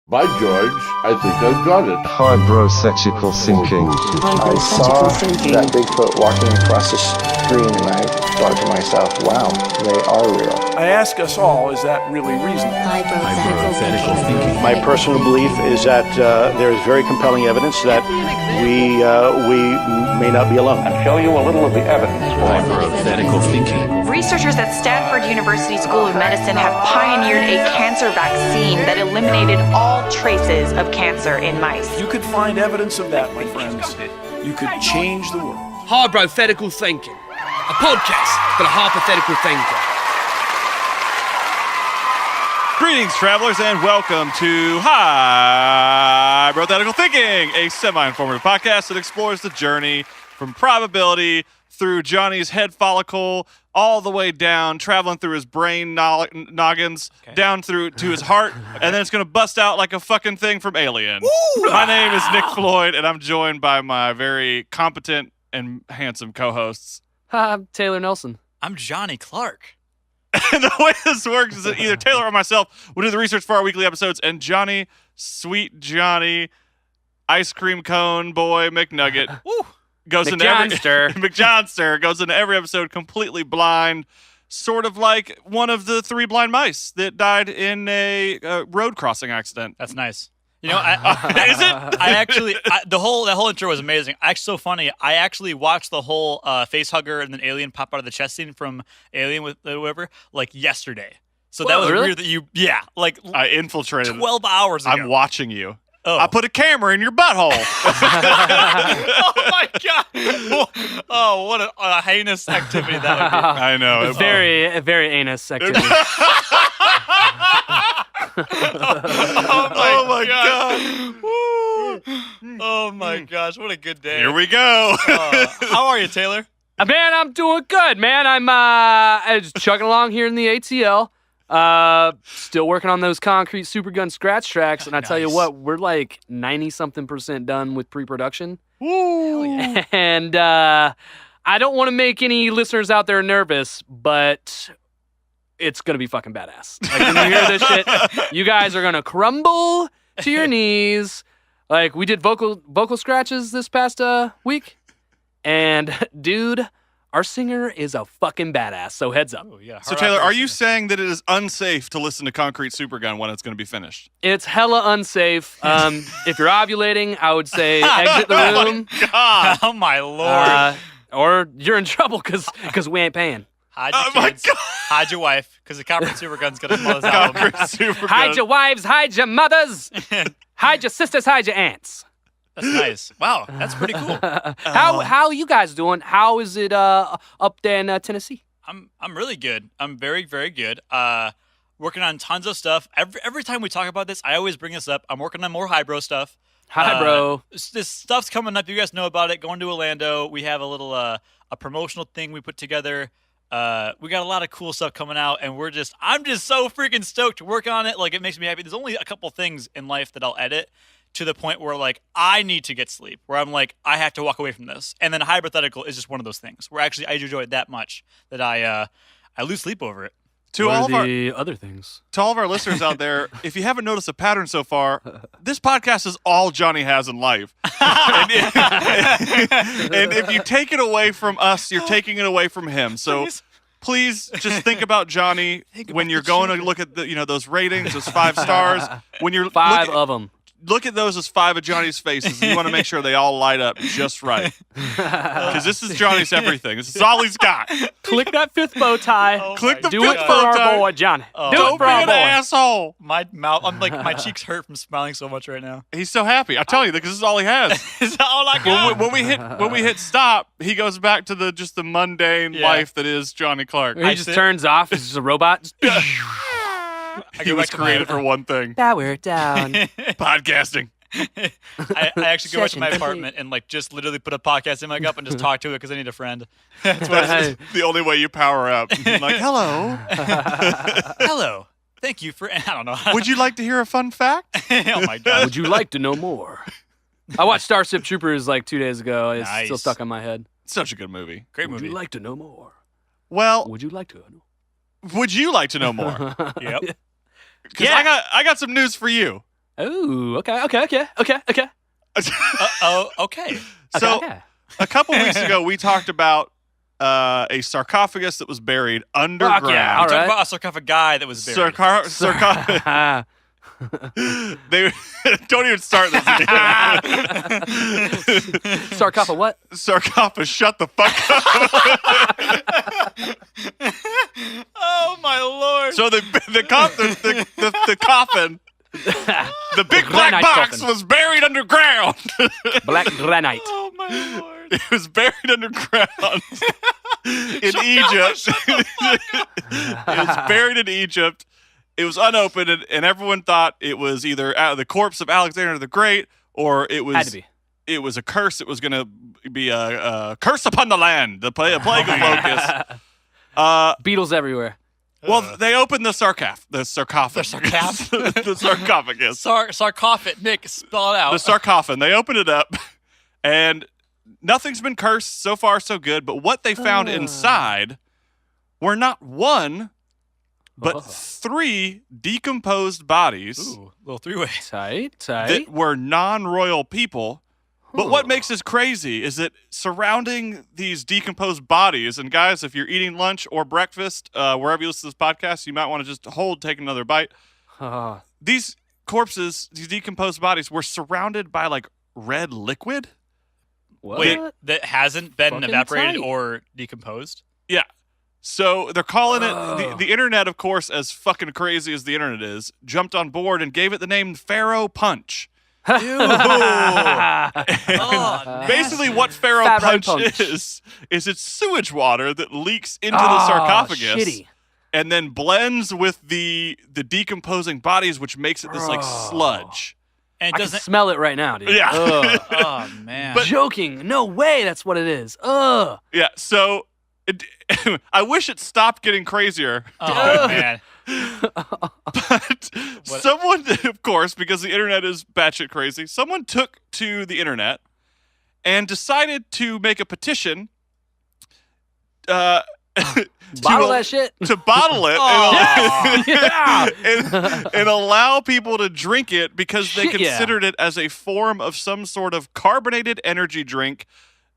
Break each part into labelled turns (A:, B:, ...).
A: By George, I think I've got it.
B: Hybrothetical Thinking.
C: I saw that Bigfoot walking across the screen and I thought to myself, wow, they are real.
D: I ask us all, is that really reasonable?
E: Hybrothetical Thinking.
F: My personal belief is that there is very compelling evidence that we may not be alone.
G: I'll show you a little of the evidence.
E: Hybrothetical Thinking.
H: Researchers at Stanford University School of Medicine have pioneered a cancer vaccine that eliminated all traces of cancer in mice.
D: You could find evidence of that, my friends. You could change the world.
I: Hybrothetical Thinking, a podcast for the hypothetical thinker.
J: Greetings, travelers, and welcome to Hybrothetical Thinking, a semi-informative podcast that explores the journey from probability through Johnny's head follicle all the way down, traveling through his brain noggins, down through to his heart, and then it's going to bust out like a fucking thing from Alien. Woo! My name is Nick Floyd, and I'm joined by my very competent and handsome co-hosts.
K: Hi, I'm Taylor Nelson.
L: I'm Johnny Clark.
J: And the way this works is that either Taylor or myself will do the research for our weekly episodes, and Johnny, sweet Johnny, ice cream cone boy McNugget, goes into McJohnster goes into every episode completely blind, sort of like one of the three blind mice that died in a road crossing accident.
L: That's nice. You know, is it? The whole intro was amazing. Actually, so funny. I actually watched the whole face hugger and then alien pop out of the chest scene from Alien with whoever like yesterday. So that was weird that I
J: infiltrated
L: 12 hours ago.
J: I'm watching you.
L: Oh.
J: I put a camera in your butthole.
L: Oh my god! Oh, what a heinous activity that would be.
J: I know.
K: Very anus activity.
L: Oh my god! Oh my gosh! What a good day.
J: Here we go.
L: How are you, Taylor?
K: Man, I'm doing good, man. I'm just chugging along here in the ATL. Still working on those concrete supergun scratch tracks, and I tell you what, we're like 90-something% done with pre-production.
L: Woo!
K: Yeah. And I don't want to make any listeners out there nervous, but it's gonna be fucking badass. Like when you hear this shit, you guys are gonna crumble to your knees. Like we did vocal scratches this past week, and dude, our singer is a fucking badass, so heads up.
J: So, Taylor, are you saying that it is unsafe to listen to Concrete Supergun when it's going to be finished?
K: It's hella unsafe. If you're ovulating, I would say exit the room.
J: Oh, my God.
L: Oh, my Lord.
K: Or you're in trouble because we ain't paying.
L: Hide your kids. Hide your wife, because the Concrete Supergun's going to blow this album.
K: Hide your wives, hide your mothers, hide your sisters, hide your aunts.
L: That's nice. Wow, that's pretty cool.
K: How are you guys doing? How is it up there in Tennessee?
L: I'm really good. I'm very, very good. Working on tons of stuff. Every time we talk about this, I always bring this up. I'm working on more hybro stuff.
K: Hybro.
L: This stuff's coming up. You guys know about it. Going to Orlando. We have a little a promotional thing we put together. We got a lot of cool stuff coming out, and I'm just so freaking stoked to work on it. Like, it makes me happy. There's only a couple things in life that I'll edit to the point where, like, I need to get sleep, where I'm like, I have to walk away from this. And then Hybrothetical is just one of those things where actually I enjoy it that much that I lose sleep over it.
K: To all of the other things.
J: To all of our listeners out there, if you haven't noticed a pattern so far, this podcast is all Johnny has in life. and if you take it away from us, you're taking it away from him. So please just think about Johnny when you're going to look at those ratings, those 5 stars. When you're
K: five of them.
J: Look at those as 5 of Johnny's faces. And you want to make sure they all light up just right. Because this is Johnny's everything. This is all he's got.
K: Click that 5th bow tie.
J: Click the 5th
K: bow tie. Do it for our boy, Johnny.
J: Don't be an asshole.
L: My mouth, my cheeks hurt from smiling so much right now.
J: He's so happy. I tell you, because this is all he has.
L: This is all I got.
J: When we hit stop, he goes back to the mundane life that is Johnny Clark.
K: He just turns off. He's just a robot.
J: He was created for one thing.
K: Power down.
J: Podcasting.
L: I actually go back to my apartment and just literally put a podcast in up and just talk to it because I need a friend.
J: That's the only way you power up. Like, hello.
L: Hello. Thank you for, I don't know.
J: Would you like to hear a fun fact?
L: Oh my God.
K: Would you like to know more? I watched Starship Troopers 2 days ago. It's still stuck in my head.
J: Such a good movie.
L: Great movie.
K: Would you like to know more?
J: Well,
K: would you like to know?
J: Would you like to know more?
L: Yep.
J: Because I got some news for you.
K: Oh, okay.
L: Okay.
J: So
K: Okay.
J: a couple weeks ago, we talked about a sarcophagus that was buried underground.
K: Fuck yeah, all
L: Talk
K: right.
L: about a sarcophagus guy that was buried.
J: Sarcophagus. They don't even start this again.
K: Sarcophagus what?
J: Sarcophagus, shut the fuck up.
L: Oh my lord!
J: So the coffin, the big black
K: Granite
J: box
K: coffin.
J: was buried underground.
K: Black granite.
L: Oh my lord!
J: It was buried underground in Egypt. It was buried in Egypt. It was unopened, and everyone thought it was either the corpse of Alexander the Great, or it was
K: Had to be.
J: It was a curse. It was going to be a curse upon the land, a plague of locusts.
K: Beetles everywhere.
J: Well, they opened the sarcophagus. The sarcophagus.
L: Sarcophagus. Nick, spell it out.
J: The sarcophagus. They opened it up, and nothing's been cursed so far, so good. But what they found inside were not one, but 3 decomposed bodies.
L: Ooh, little three-way.
K: Tight.
J: That were non-royal people. But what makes this crazy is that surrounding these decomposed bodies, and guys, if you're eating lunch or breakfast, wherever you listen to this podcast, you might want to just take another bite. These corpses, these decomposed bodies, were surrounded by like red liquid.
K: What?
L: Wait, that hasn't been
K: Fucking
L: evaporated
K: tight.
L: or decomposed?
J: Yeah. So they're calling it, the internet, of course, as fucking crazy as the internet is, jumped on board and gave it the name Pharaoh Punch. Basically, what Pharaoh Punch is it's sewage water that leaks into the sarcophagus,
K: shitty.
J: and then blends with the decomposing bodies, which makes it this like sludge.
L: And
K: I can smell it right now, dude.
J: Yeah.
L: Oh man.
J: But-
K: Joking. No way. That's what it is. Ugh.
J: Yeah. So I wish it stopped getting crazier.
L: Oh man.
J: But someone, of course, because the internet is batshit crazy, someone took to the internet and decided to make a petition
K: Bottle that shit.
J: to bottle it
K: Yeah.
J: and allow people to drink it because they
K: Shit, yeah.
J: considered it as a form of some sort of carbonated energy drink.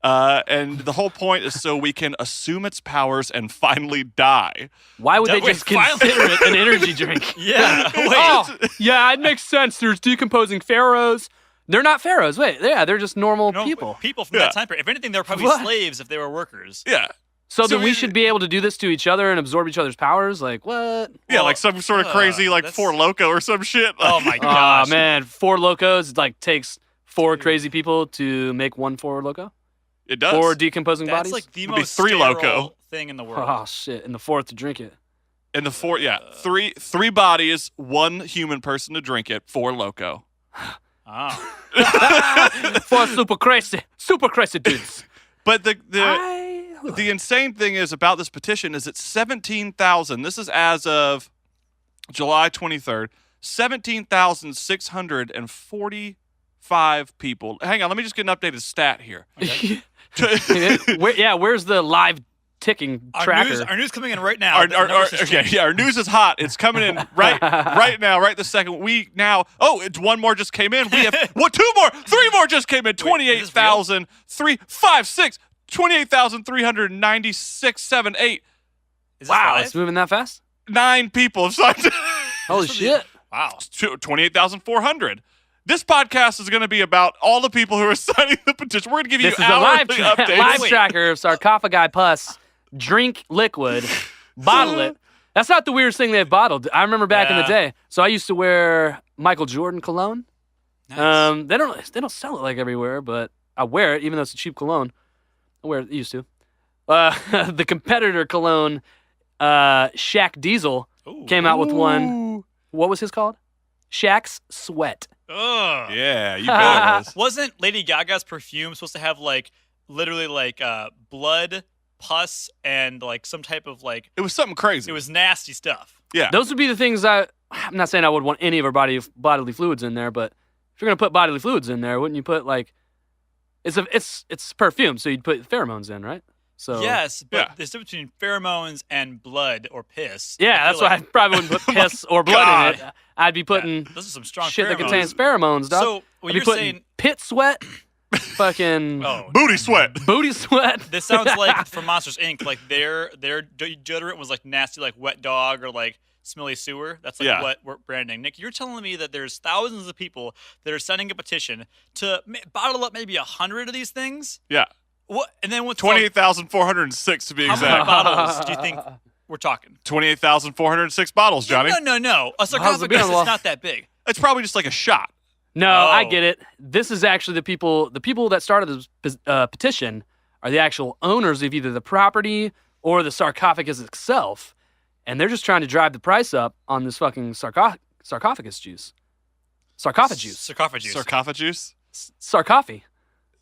J: And the whole point is so we can assume its powers and finally die.
K: Why would they
L: Wait,
K: just consider it an energy drink?
L: Yeah. Wait.
K: Oh, yeah, it makes sense. There's decomposing pharaohs. They're not pharaohs. Wait, yeah, they're just normal people.
L: People from that time period. If anything, they're probably
K: What?
L: slaves if they were workers.
J: Yeah.
K: So then we should be able to do this to each other and absorb each other's powers? Like, what?
J: Yeah, like some sort of crazy, like
L: that's-
J: Four Loco or some shit.
L: Oh my gosh.
K: Oh, man. 4 locos, it like takes 4 crazy people to make 1 4 loco?
J: It does.
K: 4 decomposing
L: That's
K: bodies?
L: like the
J: It'd be
L: most
J: 3
L: sterile
J: Loco.
L: thing in the world.
K: Oh, shit. And the 4th to drink it.
J: And the 4, yeah, three bodies, 1 human person to drink it, 4 Loco.
L: Oh.
K: 4 super crazy dudes.
J: But the insane thing is about this petition is it's 17,000. This is as of July 23rd. 17,645 people. Hang on, let me just get an updated stat here.
K: Where's the live ticking tracker?
L: Our news coming in right now.
J: Our news is hot. It's coming in right now, right this second. It's 1 more just came in. We have 2 more, 3 more just came in. 28,396.78.
K: Wow, it's moving that fast?
J: 9 people have signed.
K: Holy shit.
L: Wow.
J: 28,400. This podcast is going to be about all the people who are signing the petition. We're going to give you
K: This is a live
J: updates.
K: tracker of sarcophagi pus. Drink liquid, bottle it. That's not the weirdest thing they've bottled. I remember back in the day. So I used to wear Michael Jordan cologne.
L: Nice.
K: They don't sell it like everywhere, but I wear it even though it's a cheap cologne. I wear it. Used to. The competitor cologne, Shaq Diesel, came out with one. What was his called? Shaq's Sweat.
L: Ugh.
J: Yeah, you bet it was.
L: Wasn't Lady Gaga's perfume supposed to have literally blood, pus, and some type of
J: It was something crazy.
L: It was nasty stuff.
J: Yeah.
K: Those would be the things I'm not saying I would want any of our bodily fluids in there, but if you're gonna put bodily fluids in there, wouldn't you put it's perfume, so you'd put pheromones in, right? So
L: yes, but there's a difference between pheromones and blood or piss.
K: Yeah, that's why I probably wouldn't put piss or blood in it. I'd be putting
L: those are some strong
K: shit
L: pheromones.
K: that contains pheromones, dog.
L: So
K: I'd
L: what
K: be
L: you're
K: putting
L: saying,
K: pit sweat, fucking
J: booty sweat.
K: booty sweat.
L: this sounds like from Monsters Inc. Like their deodorant was like nasty, like wet dog or like smelly sewer. That's like what we're branding. Nick, you're telling me that there's thousands of people that are sending a petition to bottle up maybe 100 of these things?
J: Yeah.
L: What? And then what's
J: 28,406 to be
L: how
J: exact.
L: many bottles do you think we're talking?
J: 28,406 bottles, Johnny.
L: No. A sarcophagus is not that big.
J: It's probably just like a shot.
K: No, I get it. This is actually the people that started this petition are the actual owners of either the property or the sarcophagus itself, and they're just trying to drive the price up on this fucking sarcophagus juice. Sarcophagus. Sarcophagus.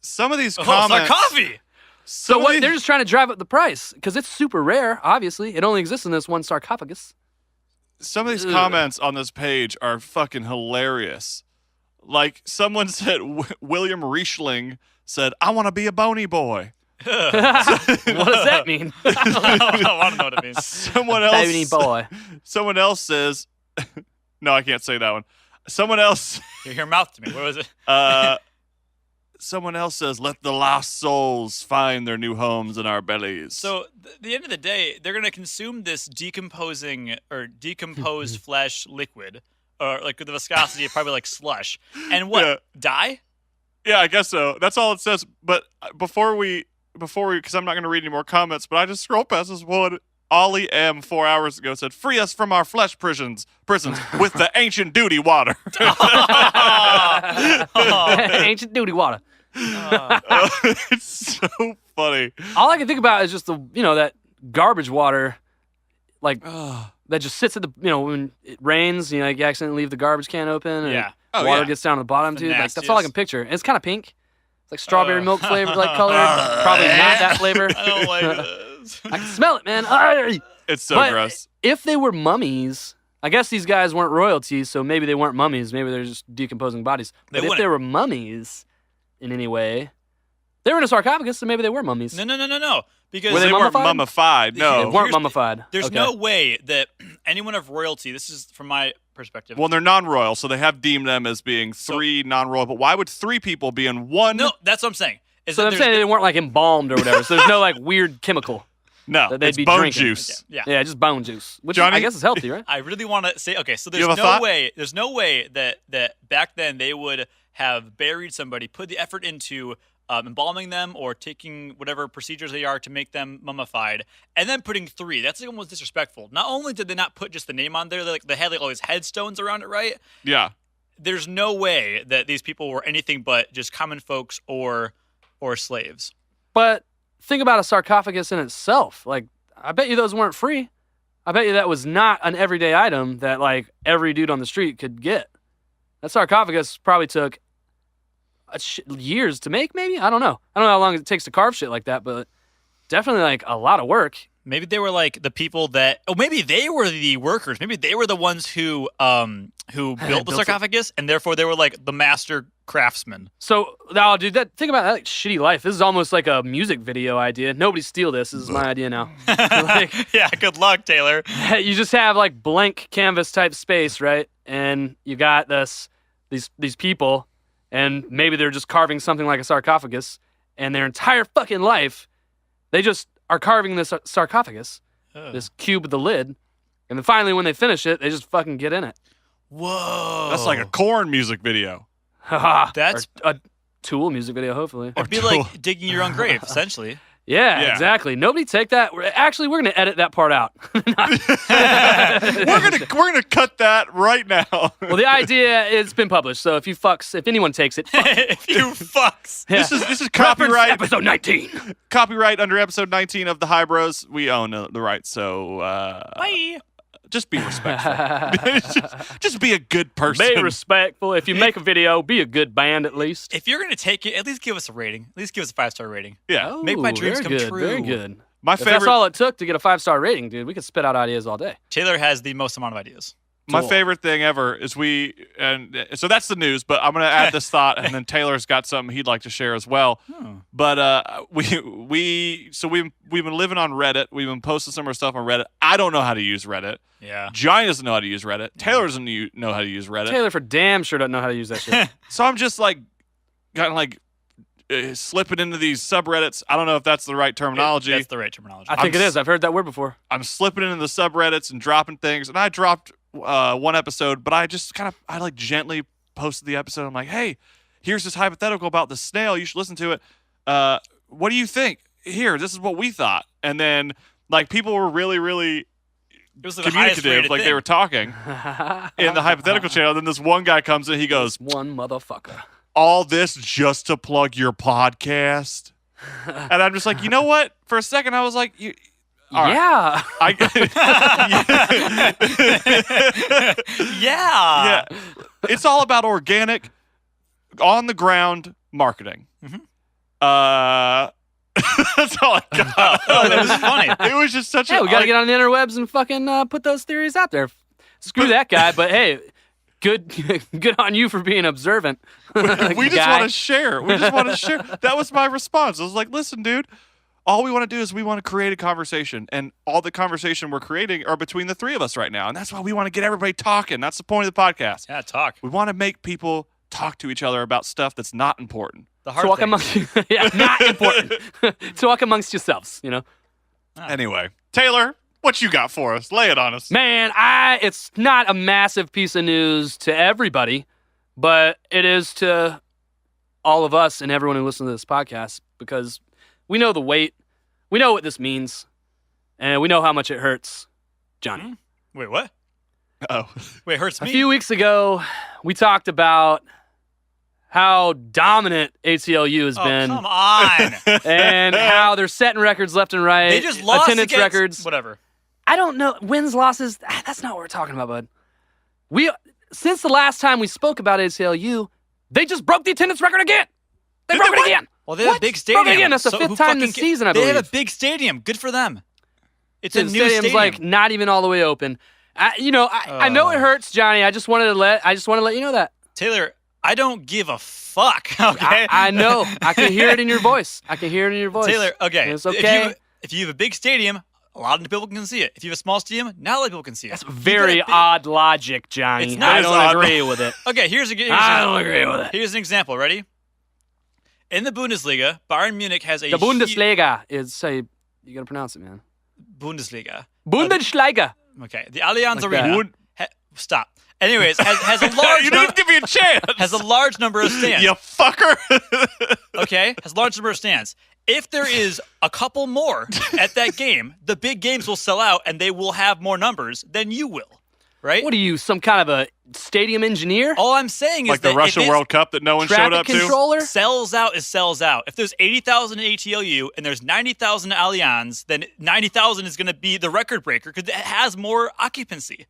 J: Some of these comments.
L: Sarcophagus.
K: So what? They're just trying to drive up the price because it's super rare. Obviously, it only exists in this one sarcophagus.
J: Some of these comments on this page are fucking hilarious. Like someone said, William Riesling said, "I want to be a bony boy."
K: What does that mean?
L: I want to know what it means.
J: Someone else.
K: Bony boy.
J: Someone else says, "No, I can't say that one." Someone else.
L: Your mouth to me. What was it?
J: Someone else says, "Let the lost souls find their new homes in our bellies."
L: So, at the end of the day, they're going to consume this decomposed flesh liquid, or like the viscosity of probably like slush, and what? Die?
J: Yeah, I guess so. That's all it says. But before we, because I'm not going to read any more comments, but I just scroll past this one. Ollie M 4 hours ago said, "Free us from our flesh prisons with the ancient duty water."
K: Ancient duty water.
J: It's so funny.
K: All I can think about is just that garbage water, like that just sits at the when it rains. You accidentally leave the garbage can open, and water gets down to the bottom, dude. Like that's all I can picture. And it's kind of pink. It's like strawberry milk flavored, like colored. Probably not that flavor.
L: I don't like this.
K: I can smell it, man.
J: It's so gross.
K: If they were mummies, I guess these guys weren't royalty, so maybe they weren't mummies. Maybe they're just decomposing bodies. But if they were mummies in any way, they were in a sarcophagus, so maybe they were mummies.
L: No. Because
J: they weren't mummified. No,
K: they weren't mummified.
L: There's no way that anyone of royalty. This is from my perspective.
J: Well, they're non-royal, so they have deemed them as being three non-royal. But why would three people be in one?
L: No, that's what I'm saying.
K: So I'm saying they weren't like embalmed or whatever. So there's no like weird chemical.
J: No,
K: that they'd
J: it's
K: be
J: bone
K: drinking.
J: juice.
L: Okay.
K: Yeah, just bone juice, which
J: Johnny?
K: I guess is healthy, right?
L: I really want to say, okay, so
J: You have a thought?
L: there's no way that back then they would have buried somebody, put the effort into embalming them or taking whatever procedures they are to make them mummified, and then putting three. That's almost disrespectful. Not only did they not put just the name on there, they had like all these headstones around it, right?
J: Yeah.
L: There's no way that these people were anything but just common folks or slaves.
K: But think about a sarcophagus in itself. Like, I bet you those weren't free. I bet you that was not an everyday item that like every dude on the street could get. That sarcophagus probably took years to make, maybe? I don't know. I don't know how long it takes to carve shit like that, but definitely like a lot of work.
L: Maybe they were like the people that. Oh, maybe they were the workers. Maybe they were the ones who built the sarcophagus, and therefore they were like the master craftsmen.
K: So, now, dude, think about that like, shitty life. This is almost like a music video idea. Nobody steal this. This is my idea now.
L: Yeah, good luck, Taylor.
K: You just have like blank canvas type space, right? And you got these people, and maybe they're just carving something like a sarcophagus, and their entire fucking life, they just are carving this sarcophagus, this cube with the lid, and then finally when they finish it, they just fucking get in it.
L: Whoa.
J: That's like a Korn music video.
L: That's
K: a Tool music video, hopefully.
L: It'd be like digging your own grave, essentially.
K: Yeah, exactly. Nobody take that. Actually, we're going to edit that part out.
J: We're gonna cut that right now.
K: Well, the idea it's been published, so if anyone takes it, fuck.
L: If you fucks.
K: Yeah.
J: This is copyright
K: episode 19.
J: Copyright under episode 19 of the Hybros. We own the rights, so
L: bye.
J: Just be respectful. just be a good person.
K: Be respectful. If you make a video, be a good band at least.
L: If you're going to take it, at least give us a rating. At least give us a 5-star rating.
J: Yeah.
L: Make my dreams come
K: good,
L: true.
K: Very good.
J: My
K: if
J: favorite.
K: that's all it took to get a 5-star rating, dude, we could spit out ideas all day.
L: Taylor has the most amount of ideas.
J: My favorite thing ever is so that's the news, but I'm going to add this thought, and then Taylor's got something he'd like to share as well. But we've been living on Reddit. We've been posting some of our stuff on Reddit. I don't know how to use Reddit.
L: Yeah.
J: Johnny doesn't know how to use Reddit. Taylor doesn't know how to use Reddit.
K: Taylor for damn sure doesn't know how to use that shit.
J: So I'm just like, kind of like slipping into these subreddits. I don't know if that's the right terminology.
L: That's the right terminology.
K: I think it is. I've heard that word before.
J: I'm slipping into the subreddits and dropping things, and I dropped one episode, but I just I like gently posted the episode. I'm like, hey, here's this hypothetical about the snail. You should listen to it. What do you think? Here, this is what we thought. And then like people were really, really communicative, like they were talking in the hypothetical channel. And then this one guy comes in, he goes,
K: one motherfucker.
J: All this just to plug your podcast? And I'm just like, you know what? For a second, I was like,
K: yeah.
L: Yeah.
J: It's all about organic, on the ground marketing. That's all I got.
L: That was funny.
J: It was just such
K: we gotta get on the interwebs and fucking put those theories out there. Screw that guy, but hey, good on you for being observant.
J: We just want to share. That was my response. I was like, listen, dude, all we want to do is we want to create a conversation, and all the conversation we're creating are between the three of us right now, and that's why we want to get everybody talking. That's the point of the podcast.
L: Yeah, talk.
J: We want to make people talk to each other about stuff that's not important.
L: The hard things.
K: Not important. Talk amongst yourselves, you know?
J: Anyway, Taylor, what you got for us? Lay it on us.
K: Man, it's not a massive piece of news to everybody, but it is to all of us and everyone who listens to this podcast, because we know the weight. We know what this means, and we know how much it hurts. Johnny.
L: Wait, what?
J: Oh.
L: Wait, it hurts me?
K: A few weeks ago, we talked about how dominant ACLU has been.
L: Come on.
K: And how they're setting records left and right.
L: They just lost
K: attendance records.
L: Whatever.
K: I don't know. Wins, losses, that's not what we're talking about, bud. Since the last time we spoke about ACLU, they just broke the attendance record again. They broke it again.
L: Well, they have a big stadium.
K: Broke it again. That's the fifth time this season, I believe.
L: They have a big stadium. Good for them. It's a new
K: stadium's
L: stadium.
K: like not even all the way open. I know it hurts, Johnny. I just wanted to let you know that.
L: Taylor, I don't give a fuck. Okay.
K: I know. I can hear it in your voice.
L: Taylor, okay.
K: It's okay.
L: If you have a big stadium, a lot of people can see it. If you have a small stadium, not a lot of people can see it.
K: That's very odd logic, Johnny.
L: It's not
K: I don't agree with it.
L: Okay,
K: I don't agree with it.
L: Here's an example. Ready? In the Bundesliga, Bayern Munich has
K: The Bundesliga is you gotta pronounce it, man.
L: Bundesliga.
K: Bundesliga.
L: Okay. The Allianz
K: Like
L: Arena. Stop. Anyways, has a large.
J: You didn't give me a chance.
L: Has a large number of stands.
J: You fucker.
L: Okay, has a large number of stands. If there is a couple more at that game, the big games will sell out, and they will have more numbers than you will. Right?
K: What are you, some kind of a stadium engineer?
L: All I'm saying is
J: like
L: that
J: the Russia World Cup that no one showed up
K: controller?
J: to.
L: Sells out is sells out. If there's 80,000 in ATLU and there's 90,000 in Allianz, then 90,000 is going to be the record breaker because it has more occupancy.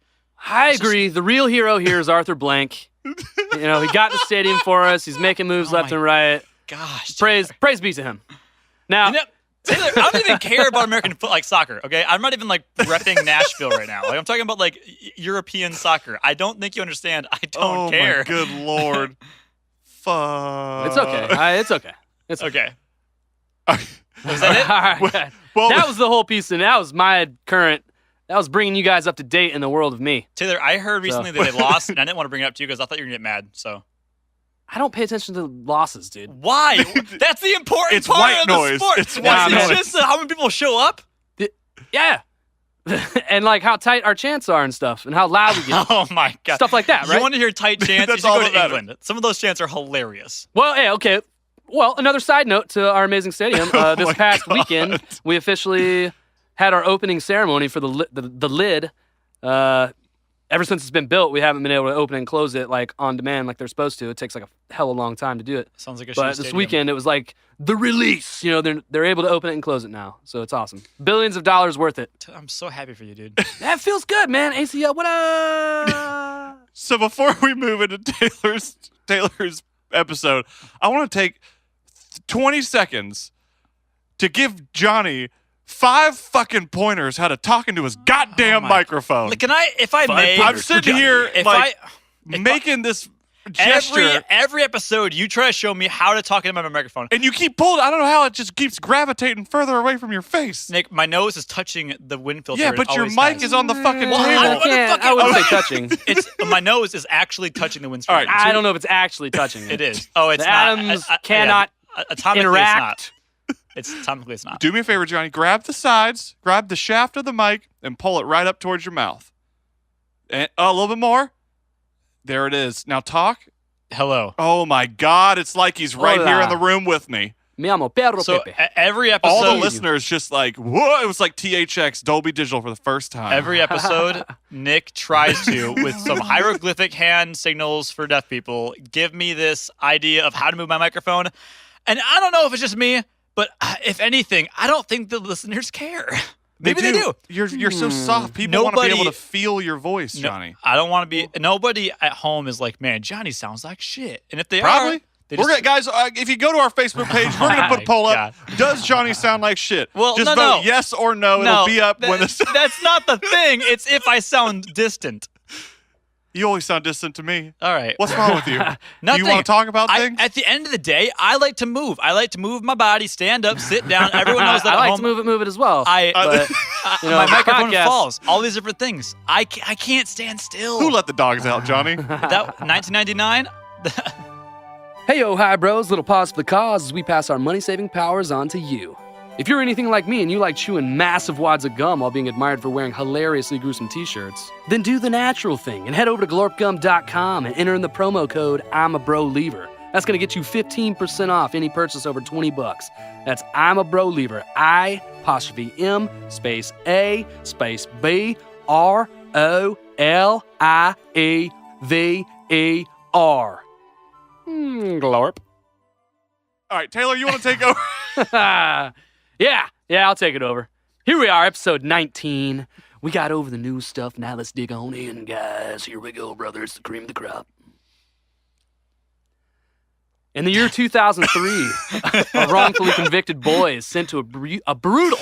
K: I agree. The real hero here is Arthur Blank. He got the stadium for us. He's making moves left and right.
L: Gosh.
K: Praise be to him. Now,
L: Taylor, I don't even care about American soccer, okay? I'm not even repping Nashville right now. I'm talking about European soccer. I don't think you understand. I don't care.
J: Oh my good lord. Fuck.
K: It's okay. It's okay. It's
L: okay. Was that it?
K: All right. Well, that was the whole piece, and that was that was bringing you guys up to date in the world of me.
L: Taylor, I heard recently that they lost, and I didn't want to bring it up to you because I thought you were going to get mad, so.
K: I don't pay attention to losses, dude.
L: Why? That's the important part
J: white
L: of
J: noise.
L: the sport.
J: It's white
L: It's
J: noise.
L: just how many people show up?
K: Yeah. And how tight our chants are and stuff, and how loud we get.
L: Oh my god.
K: Stuff like that, right?
L: You want to hear tight chants?
J: That's
L: you should
J: all
L: go to
J: that
L: England. Some of those chants are hilarious.
K: Well, hey, okay. Well, another side note to our amazing stadium. This past weekend, we officially had our opening ceremony for the lid. Ever since it's been built, we haven't been able to open and close it on demand like they're supposed to. It takes a hell of a long time to do it.
L: Sounds like a shitty
K: But this weekend, it was the release. They're able to open it and close it now, so it's awesome. Billions of dollars worth it.
L: I'm so happy for you, dude.
K: That feels good, man. ACL, what up?
J: So before we move into Taylor's episode, I want to take 20 seconds to give Johnny 5 fucking pointers how to talk into his goddamn microphone.
L: Can I, if I may,
J: I'm sitting here making this gesture.
L: Every episode, you try to show me how to talk into my microphone.
J: And you keep pulling. I don't know how it just keeps gravitating further away from your face.
L: Nick, my nose is touching the wind filter.
J: Yeah, but your mic is on the fucking table.
K: I wouldn't say touching.
L: My nose is actually touching the wind filter.
J: All right,
K: I don't know if it's actually touching it.
L: It is. Oh, it's
K: the
L: not.
K: atoms cannot interact.
L: It's atomically, it's not.
J: Do me a favor, Johnny. Grab the sides, grab the shaft of the mic, and pull it right up towards your mouth. And a little bit more. There it is. Now talk.
L: Hello.
J: Oh my God! It's like he's right here in the room with me.
K: Mi amo Pedro Pepe.
L: Every episode,
J: all the listeners just like, whoa! It was like THX Dolby Digital for the first time.
L: Every episode, Nick tries to, with some hieroglyphic hand signals for deaf people, give me this idea of how to move my microphone. And I don't know if it's just me, but if anything, I don't think the listeners care. Maybe they do.
J: You're so soft. People want to be able to feel your voice, Johnny.
L: I don't want to be. Nobody at home is like, man, Johnny sounds like shit. And if they
J: probably.
L: are, they just,
J: guys, if you go to our Facebook page, we're going to put a poll up. Does Johnny sound like shit?
L: Well,
J: just vote yes or no. It'll be up when this.
L: That's not the thing. It's if I sound distant.
J: You always sound distant to me.
L: All right.
J: What's wrong with you?
L: Nothing.
J: You want to talk about things?
L: At the end of the day, I like to move. I like to move my body, stand up, sit down. Everyone knows that
K: I
L: at
K: like
L: home,
K: to move it as well.
L: but my microphone
K: podcast.
L: falls. All these different things. I can't stand still.
J: Who let the dogs out, Johnny?
L: That 1999.
K: Hey, yo, hi, bros. Little pause for the cause as we pass our money-saving powers on to you. If you're anything like me and you like chewing massive wads of gum while being admired for wearing hilariously gruesome t-shirts, then do the natural thing and head over to glorpgum.com and enter in the promo code I'm a Bro Lever. That's going to get you 15% off any purchase over $20. That's I'm a Bro Lever. I''M space A space B R O L I E V E R. Glorp.
J: All right, Taylor, you want to take over?
K: Yeah, I'll take it over. Here we are, episode 19. We got over the new stuff. Now let's dig on in, guys. Here we go, brothers. The cream of the crop. In the year 2003, a wrongfully convicted boy is sent to a brutal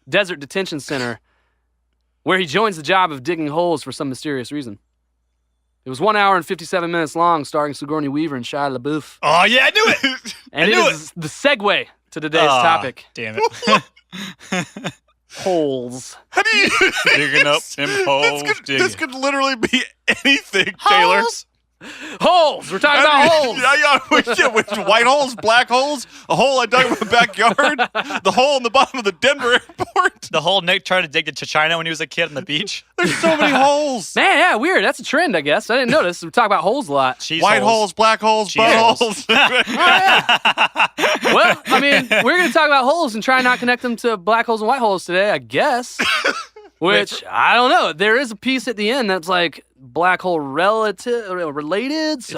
K: desert detention center where he joins the job of digging holes for some mysterious reason. It was 1 hour and 57 minutes long, starring Sigourney Weaver and Shia LaBeouf.
L: Oh, yeah, I knew it!
K: And it is the segue to today's topic.
L: Damn it.
K: Holes.
J: How do you
L: digging up them holes?
J: This could literally be anything, Taylor.
K: Holes! We're talking about holes!
J: Yeah, which white holes, black holes, a hole I dug in my backyard, the hole in the bottom of the Denver airport.
L: The hole Nick tried to dig to China when he was a kid on the beach.
J: There's so many holes.
K: Man, yeah, weird. That's a trend, I guess. I didn't notice. We talk about holes a lot.
L: Cheese
J: white holes, black holes, butt holes.
K: Well, I mean, we're going to talk about holes and try and not connect them to black holes and white holes today, I guess. Which, I don't know. There is a piece at the end that's like black hole related, so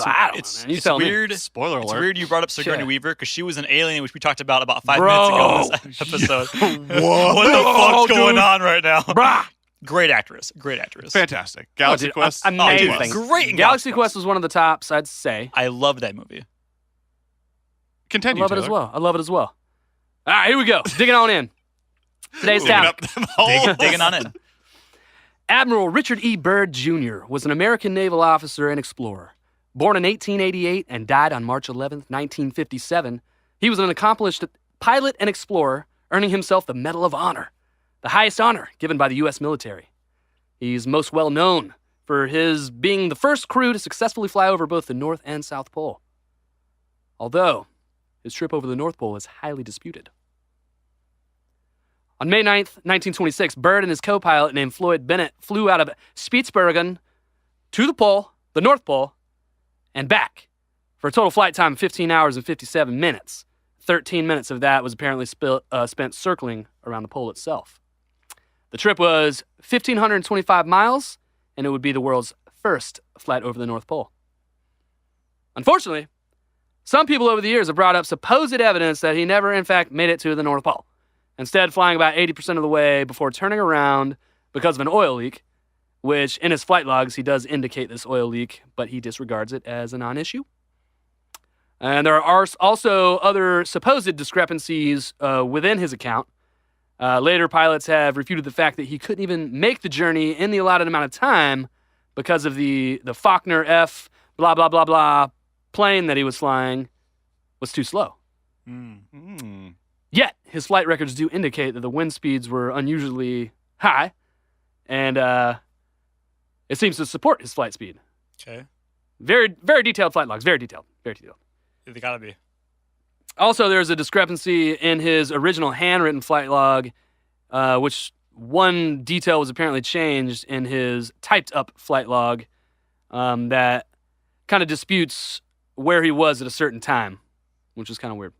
K: I don't know.
L: You tell weird.
J: Me. Spoiler alert.
L: It's weird you brought up Sigourney Weaver because she was an alien, which we talked about 5 minutes ago in this episode.
J: Whoa.
L: What the fuck's going on right now?
K: Bruh.
L: Great actress.
J: Fantastic. Galaxy Quest.
K: Amazing.
L: Great in
K: Galaxy Quest was one of the tops, I'd say.
L: I love that movie.
J: Continue,
K: I love it as well. All right, here we go. Digging on in. Today's topic.
L: Digging on in.
K: Admiral Richard E. Byrd, Jr. was an American naval officer and explorer. Born in 1888 and died on March 11th, 1957, he was an accomplished pilot and explorer, earning himself the Medal of Honor, the highest honor given by the U.S. military. He's most well known for his being the first crew to successfully fly over both the North and South Pole. Although, his trip over the North Pole is highly disputed. On May 9th, 1926, Byrd and his co-pilot named Floyd Bennett flew out of Spitsbergen to the Pole, the North Pole, and back for a total flight time of 15 hours and 57 minutes. 13 minutes of that was apparently spent circling around the pole itself. The trip was 1,525 miles, and it would be the world's first flight over the North Pole. Unfortunately, some people over the years have brought up supposed evidence that he never, in fact, made it to the North Pole, instead flying about 80% of the way before turning around because of an oil leak, which in his flight logs he does indicate this oil leak, but he disregards it as a non-issue. And there are also other supposed discrepancies within his account. Later, pilots have refuted the fact that he couldn't even make the journey in the allotted amount of time because of the Faulkner F blah, blah, blah, blah plane that he was flying was too slow. Yet, his flight records do indicate that the wind speeds were unusually high, and it seems to support his flight speed.
L: Okay.
K: Very, very detailed flight logs. Very detailed. Very detailed.
L: They gotta be.
K: Also, there's a discrepancy in his original handwritten flight log, which one detail was apparently changed in his typed-up flight log that kind of disputes where he was at a certain time, which is kind of weird.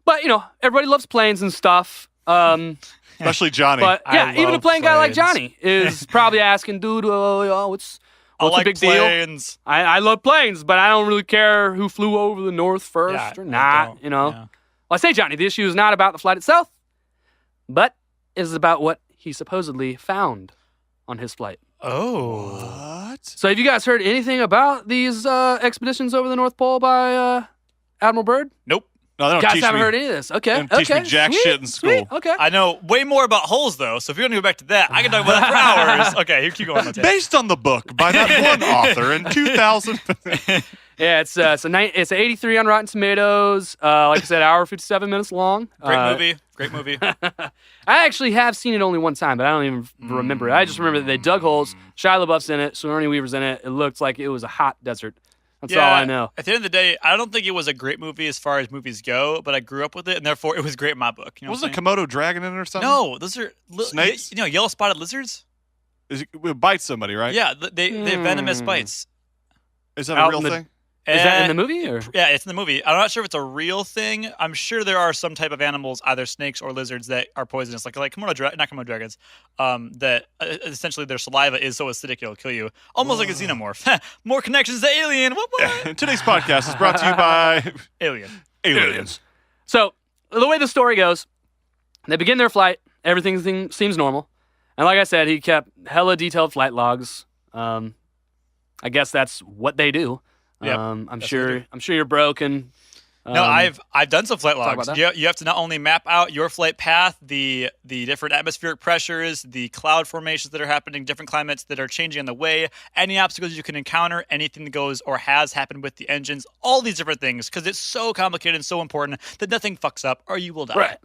K: But, everybody loves planes and stuff.
J: Especially Johnny.
K: But, yeah, even a plane guy like Johnny is probably asking, dude, what's the big
L: planes.
K: deal? I love planes, but I don't really care who flew over the north first or not,
L: Yeah.
K: Well, I say, Johnny, the issue is not about the flight itself, but is about what he supposedly found on his flight.
L: Oh.
J: What?
K: So have you guys heard anything about these expeditions over the North Pole by Admiral Byrd?
L: Nope.
J: No, they don't
K: guys
J: teach
K: haven't
J: me.
K: heard any of this. Okay.
J: They don't teach me jack
K: Sweet,
J: shit in school.
K: Sweet. Okay.
L: I know way more about holes, though, so if you're going to go back to that, I can talk about that for hours. Okay, you keep going. Mateo.
J: Based on the book by that one author in 2000.
K: Yeah, it's an 83 on Rotten Tomatoes. Like I said, hour 57 minutes long.
L: Great movie.
K: I actually have seen it only one time, but I don't even remember it. I just remember that they dug holes. Shia LaBeouf's in it. Sigourney Weaver's in it. It looked like it was a hot desert. That's all I know.
L: At the end of the day, I don't think it was a great movie as far as movies go, but I grew up with it, and therefore it was great in my book. You know
J: Wasn't a Komodo dragon in it or something?
L: No, those are
J: snakes.
L: Yellow spotted lizards.
J: It bites somebody, right?
L: Yeah, they venomous bites.
J: Is that a real thing?
K: Is that in the movie? Or?
L: Yeah, it's in the movie. I'm not sure if it's a real thing. I'm sure there are some type of animals, either snakes or lizards, that are poisonous, like not Komodo dragons, that essentially their saliva is so acidic it'll kill you. Almost like a xenomorph. More connections to Alien. What?
J: Today's podcast is brought to you by
L: Aliens.
K: So, the way the story goes, they begin their flight. Everything seems normal. And like I said, he kept hella detailed flight logs. I guess that's what they do.
L: Yep,
K: I'm sure you're broken.
L: No, I've done some flight
K: talk
L: logs.
K: about
L: You have to not only map out your flight path, the different atmospheric pressures, the cloud formations that are happening, different climates that are changing on the way, any obstacles you can encounter, anything that goes or has happened with the engines, all these different things, because it's so complicated and so important that nothing fucks up or you will die.
K: Right.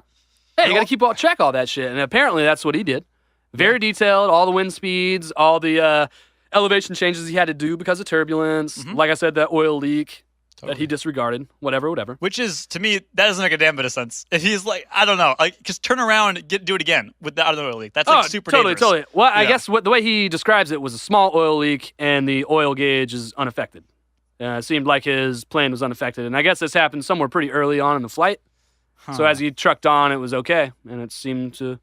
K: Hey, you got to keep track of all that shit, and apparently that's what he did. Very detailed, all the wind speeds, all the elevation changes he had to do because of turbulence. Like I said, that oil leak that he disregarded. Whatever.
L: Which is, to me, that doesn't make a damn bit of sense. If he's like, I don't know, just turn around and do it again without an oil leak. That's super dangerous.
K: Totally. Well, I guess the way he describes it was a small oil leak, and the oil gauge is unaffected. It seemed like his plane was unaffected, and I guess this happened somewhere pretty early on in the flight. So as he trucked on, it was okay, and it seemed to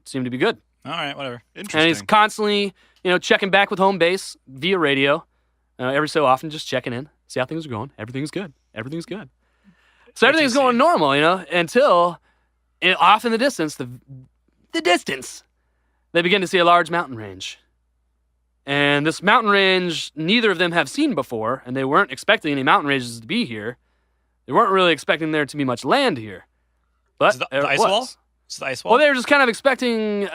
K: be good.
L: All right, whatever.
J: Interesting.
K: And he's constantly, checking back with home base via radio, every so often, just checking in, see how things are going. Everything's good. So everything's going normal, until off in the distance, the distance, they begin to see a large mountain range. And this mountain range, neither of them have seen before, and they weren't expecting any mountain ranges to be here. They weren't really expecting there to be much land here. But
L: the
K: there
L: ice
K: was.
L: wall? Is the ice wall?
K: Well, they were just kind of expecting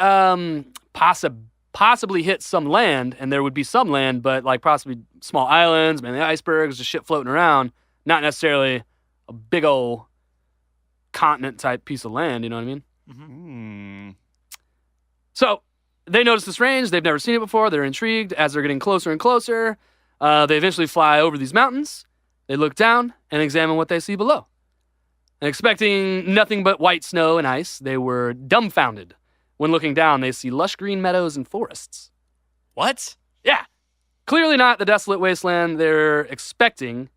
K: possibly hit some land, and there would be some land, but like possibly small islands, maybe icebergs, just shit floating around, not necessarily a big old continent-type piece of land, you know what I mean? So they notice this range. They've never seen it before. They're intrigued. As they're getting closer and closer, they eventually fly over these mountains. They look down and examine what they see below. And expecting nothing but white snow and ice, they were dumbfounded. When looking down, they see lush green meadows and forests.
L: What?
K: Yeah. Clearly not the desolate wasteland they're expecting.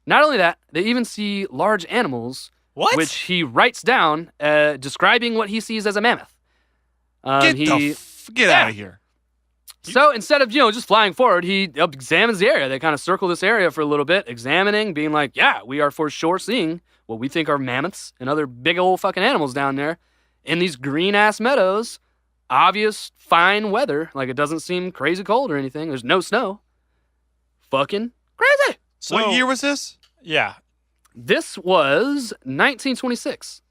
K: Not only that, they even see large animals, which he writes down, describing what he sees as a mammoth.
J: Get out of here.
K: So instead of, just flying forward, he examines the area. They kind of circle this area for a little bit, examining, being like, yeah, we are for sure seeing what we think are mammoths and other big old fucking animals down there in these green-ass meadows. Obvious, fine weather. Like, it doesn't seem crazy cold or anything. There's no snow. Fucking crazy.
J: So what year was this?
L: Yeah.
K: This was 1926.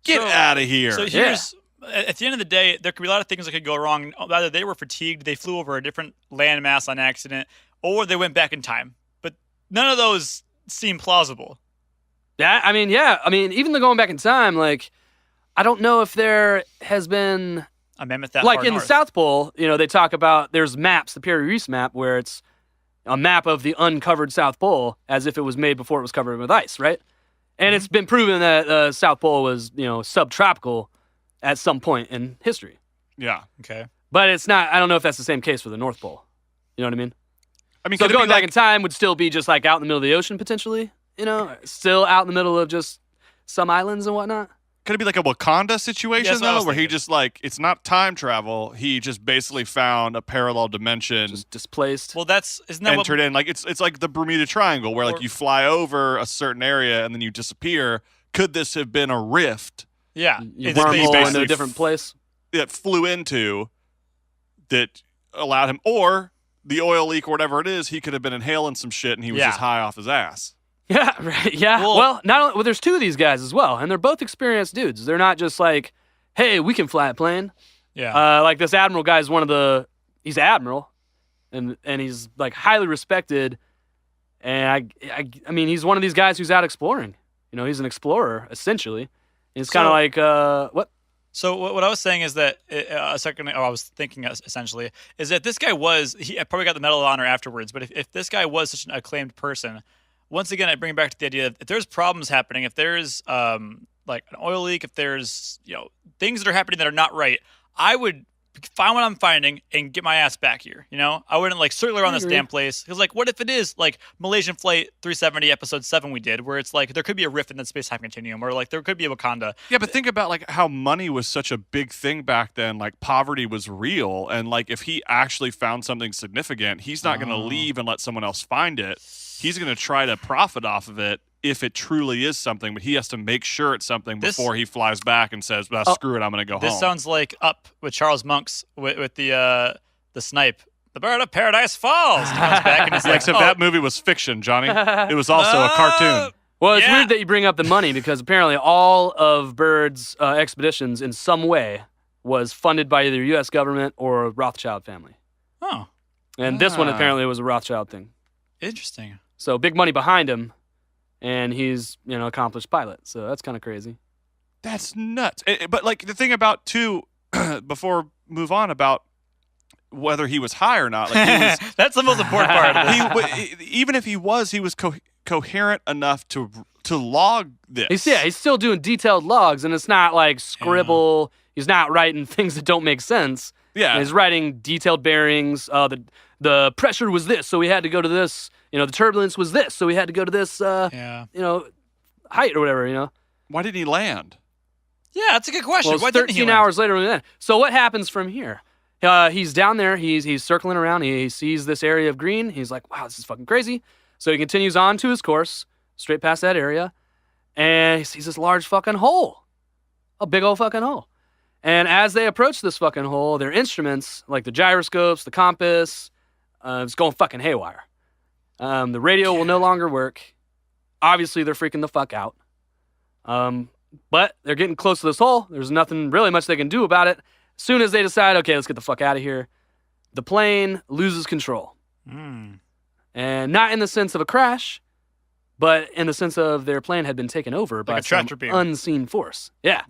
J: Get out of here.
L: So here's, at the end of the day, there could be a lot of things that could go wrong. Either they were fatigued, they flew over a different landmass on accident, or they went back in time. But none of those seem plausible.
K: I mean, even the going back in time, like, I don't know if there has been
L: a mammoth that
K: like
L: far
K: in
L: north.
K: the South Pole. They talk about there's maps, the Pierre Reese map, where it's a map of the uncovered South Pole as if it was made before it was covered with ice, right? And it's been proven that the South Pole was, subtropical at some point in history.
J: Yeah.
L: Okay.
K: But it's not. I don't know if that's the same case for the North Pole. You know what I mean?
J: I mean,
K: so
J: could it
K: going
J: be
K: back in time would still be just like out in the middle of the ocean potentially. Still out in the middle of just some islands and whatnot.
J: Could it be like a Wakanda situation,
L: that's what I
J: though,
L: was
J: where he
L: thinking.
J: just, like, it's not time travel. He just basically found a parallel dimension,
K: Just displaced.
L: Well, isn't that
J: entered in. Like, it's like the Bermuda Triangle, where, like, you fly over a certain area and then you disappear. Could this have been a rift
L: Yeah.
K: You
L: It's
K: wormhole
L: basically-
K: into a different place.
J: that flew into that allowed him, or the oil leak or whatever it is, he could have been inhaling some shit and he was
L: Yeah.
J: just high off his ass.
K: Yeah, right. Yeah.
L: Well-
K: Not only there's two of these guys as well, and they're both experienced dudes. They're not just like, hey, we can fly a plane.
L: Yeah.
K: Like this admiral guy is he's admiral, and he's like highly respected, and I mean he's one of these guys who's out exploring. He's an explorer essentially. And it's kind of like what?
L: So what I was saying is that I was thinking essentially is that this guy he probably got the Medal of Honor afterwards. But if this guy was such an acclaimed person, once again I bring it back to the idea that if there's problems happening, if there's like an oil leak, if there's things that are happening that are not right, I would find what I'm finding and get my ass back here. I wouldn't like circle around this damn place because like what if it is like Malaysian Flight 370 episode 7 we did where it's like there could be a rift in the space-time continuum or like there could be a Wakanda.
J: Yeah, but think about like how money was such a big thing back then. Like poverty was real, and like if he actually found something significant, he's not going to leave and let someone else find it. He's going to try to profit off of it if it truly is something, but he has to make sure it's something before he flies back and says, well, screw it, I'm going to go home.
L: This sounds like Up with Charles Monks with the snipe. The Bird of Paradise Falls. He comes back and he's like,
J: except that movie was fiction, Johnny. It was also a cartoon.
K: Well, it's weird that you bring up the money because apparently all of Byrd's expeditions in some way was funded by either U.S. government or a Rothschild family.
L: Oh.
K: And this one apparently was a Rothschild thing.
L: Interesting.
K: So big money behind him, and he's accomplished pilot. So that's kind of crazy.
J: That's nuts. But like the thing about too, before move on about whether he was high or not. Like he was,
L: that's the most important part of this.
J: Even if he was coherent enough to log this.
K: He's still doing detailed logs, and it's not like scribble. He's not writing things that don't make sense.
J: Yeah,
K: he's writing detailed bearings. The pressure was this, so we had to go to this. The turbulence was this, so we had to go to this. Height or whatever.
J: Why didn't he land?
L: Yeah, that's a good question.
K: Well,
L: Why
K: 13 hours later we land. So what happens from here? He's down there. He's circling around. He sees this area of green. He's like, wow, this is fucking crazy. So he continues on to his course, straight past that area, and he sees this large fucking hole. A big old fucking hole. And as they approach this fucking hole, their instruments, like the gyroscopes, the compass, it's going fucking haywire. The radio will no longer work. Obviously, they're freaking the fuck out. But they're getting close to this hole. There's nothing really much they can do about it. As soon as they decide, okay, let's get the fuck out of here, the plane loses control. And not in the sense of a crash, but in the sense of their plane had been taken over by some unseen force. Yeah.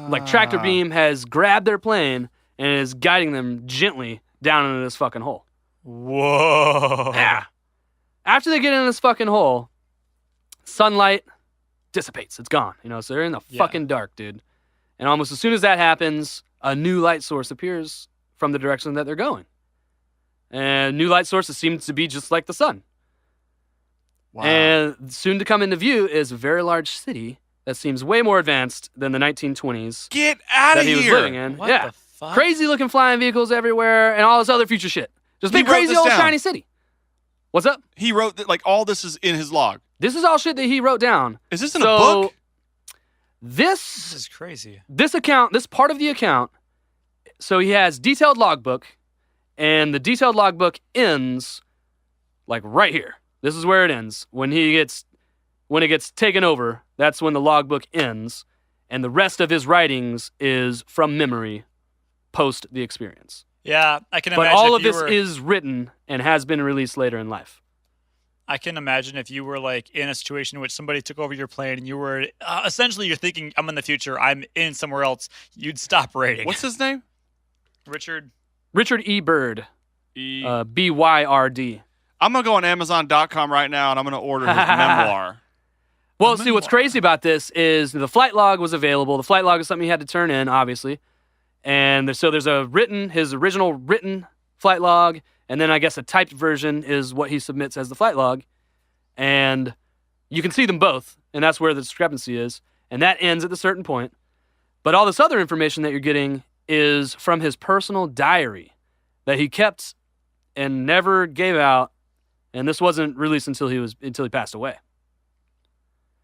K: Like tractor beam has grabbed their plane and is guiding them gently down into this fucking hole.
L: Whoa.
K: Yeah. After they get in this fucking hole, sunlight dissipates. It's gone. So they're in the fucking dark, dude. And almost as soon as that happens, a new light source appears from the direction that they're going. And new light sources seem to be just like the sun. Wow. And soon to come into view is a very large city that seems way more advanced than the 1920s.
J: Get out of here!
K: That he was living in.
L: What
K: the
L: fuck?
K: Crazy looking flying vehicles everywhere and all this other future shit. Just big crazy old shiny city. What's up?
J: He wrote that, like, all this is in his log.
K: This is all shit that he wrote down.
J: Is this in a book?
L: This is crazy.
K: This part of the account, so he has detailed logbook, and the detailed logbook ends like right here. This is where it ends. When it gets taken over, that's when the logbook ends. and the rest of his writings is from memory post the experience.
L: Yeah, I can
K: But
L: imagine.
K: all
L: if
K: of
L: you
K: this
L: were,
K: is written and has been released later in life.
L: I can imagine if you were like in a situation in which somebody took over your plane and you were essentially you're thinking, I'm in the future, I'm in somewhere else, you'd stop rating.
J: What's his name?
L: Richard
K: E. Byrd. Byrd.
J: I'm going to go on Amazon.com right now and I'm going to order his memoir.
K: Well, see, what's crazy about this is the flight log was available. The flight log is something you had to turn in, obviously. And so there's his original written flight log, and then I guess a typed version is what he submits as the flight log. And you can see them both, and that's where the discrepancy is. And that ends at a certain point. But all this other information that you're getting is from his personal diary that he kept and never gave out. And this wasn't released until he passed away.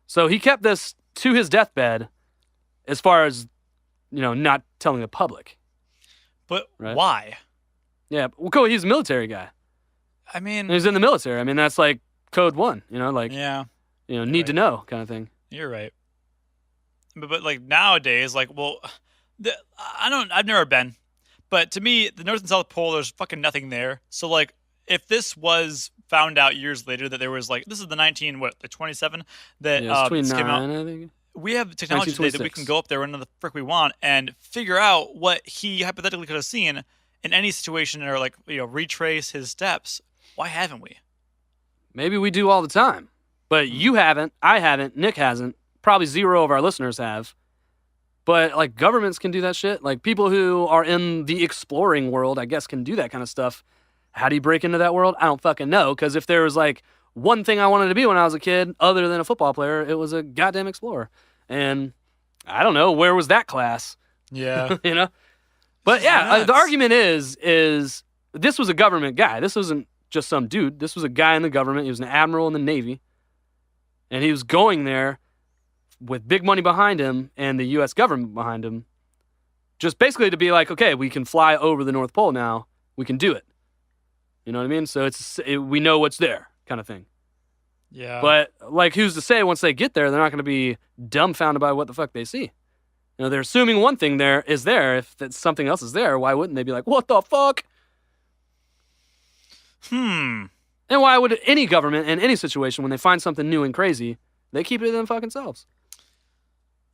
K: So he kept this to his deathbed as far as, not telling the public.
L: But
K: right?
L: Why?
K: Yeah, well, cool, he's a military guy.
L: I mean...
K: And he's in the military. I mean, that's like code 1,
L: Yeah.
K: Need to know kind of thing.
L: You're right. But like nowadays, like, well, I've never been. But to me, the North and South Pole, there's fucking nothing there. So like, if this was found out years later that there was like, this is the 27 that this came out.
K: I think.
L: We have technology today that we can go up there whenever the frick we want and figure out what he hypothetically could have seen in any situation, or like, retrace his steps. Why haven't we?
K: Maybe we do all the time, but you haven't, I haven't, Nick hasn't, probably zero of our listeners have. But like governments can do that shit. Like people who are in the exploring world, I guess, can do that kind of stuff. How do you break into that world? I don't fucking know. Because if there was like one thing I wanted to be when I was a kid, other than a football player, it was a goddamn explorer. And I don't know, where was that class?
L: Yeah.
K: But yeah, the argument is this was a government guy. This wasn't just some dude. This was a guy in the government. He was an admiral in the Navy. And he was going there with big money behind him and the U.S. government behind him, just basically to be like, okay, we can fly over the North Pole now. We can do it. You know what I mean? So we know what's there kind of thing.
L: Yeah.
K: But like, who's to say once they get there, they're not going to be dumbfounded by what the fuck they see? They're assuming one thing there is there. If something else is there, why wouldn't they be like, what the fuck? And why would any government in any situation, when they find something new and crazy, they keep it to them fucking selves?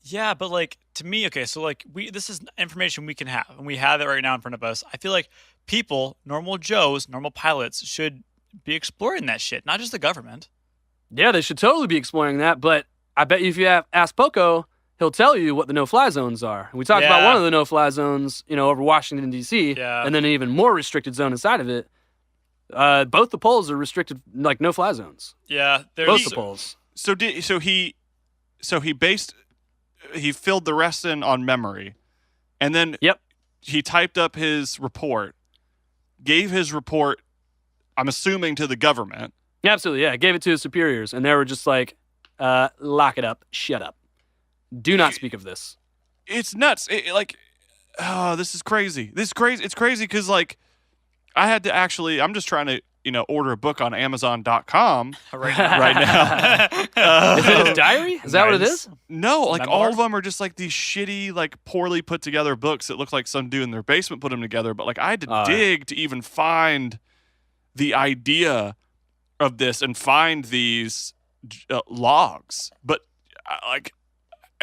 L: Yeah, but like, to me, okay, so like, this is information we can have, and we have it right now in front of us. I feel like people, normal Joes, normal pilots, should be exploring that shit, not just the government.
K: Yeah, they should totally be exploring that, but I bet you if you ask Poco, he'll tell you what the no-fly zones are. We talked about one of the no-fly zones, over Washington, D.C., and then an even more restricted zone inside of it. Both the poles are restricted, like no-fly zones.
L: Yeah,
K: both the poles.
J: So he filled the rest in on memory, and then he typed up his report, gave his report, I'm assuming, to the government.
K: Yeah, absolutely, yeah. Gave it to his superiors, and they were just like, lock it up, shut up. Do not speak of this.
J: It's nuts. This is crazy. It's crazy because, like, I had to actually, I'm just trying to, order a book on Amazon.com right now.
K: Is it his diary? Is that what it is?
J: No, like all of them are just like these shitty, like poorly put together books that look like some dude in their basement put them together. But like I had to dig to even find the idea of this and find these logs. But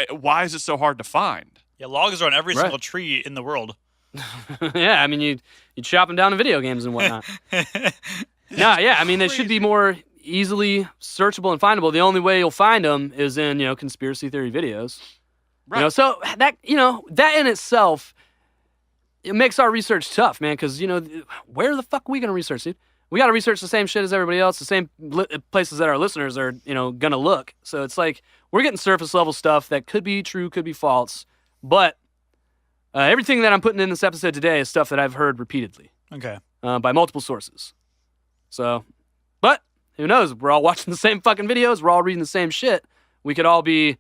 J: why is it so hard to find?
L: Yeah, logs are on every single tree in the world.
K: Yeah, I mean, you'd chop them down in video games and whatnot. They should be more easily searchable and findable. The only way you'll find them is in, conspiracy theory videos. Right. So that in itself, it makes our research tough, man, because, where the fuck are we going to research, dude? We got to research the same shit as everybody else, the same places that our listeners are, going to look. So it's like we're getting surface level stuff that could be true, could be false, but everything that I'm putting in this episode today is stuff that I've heard repeatedly.
L: Okay.
K: By multiple sources. So, but who knows? We're all watching the same fucking videos. We're all reading the same shit. We could all be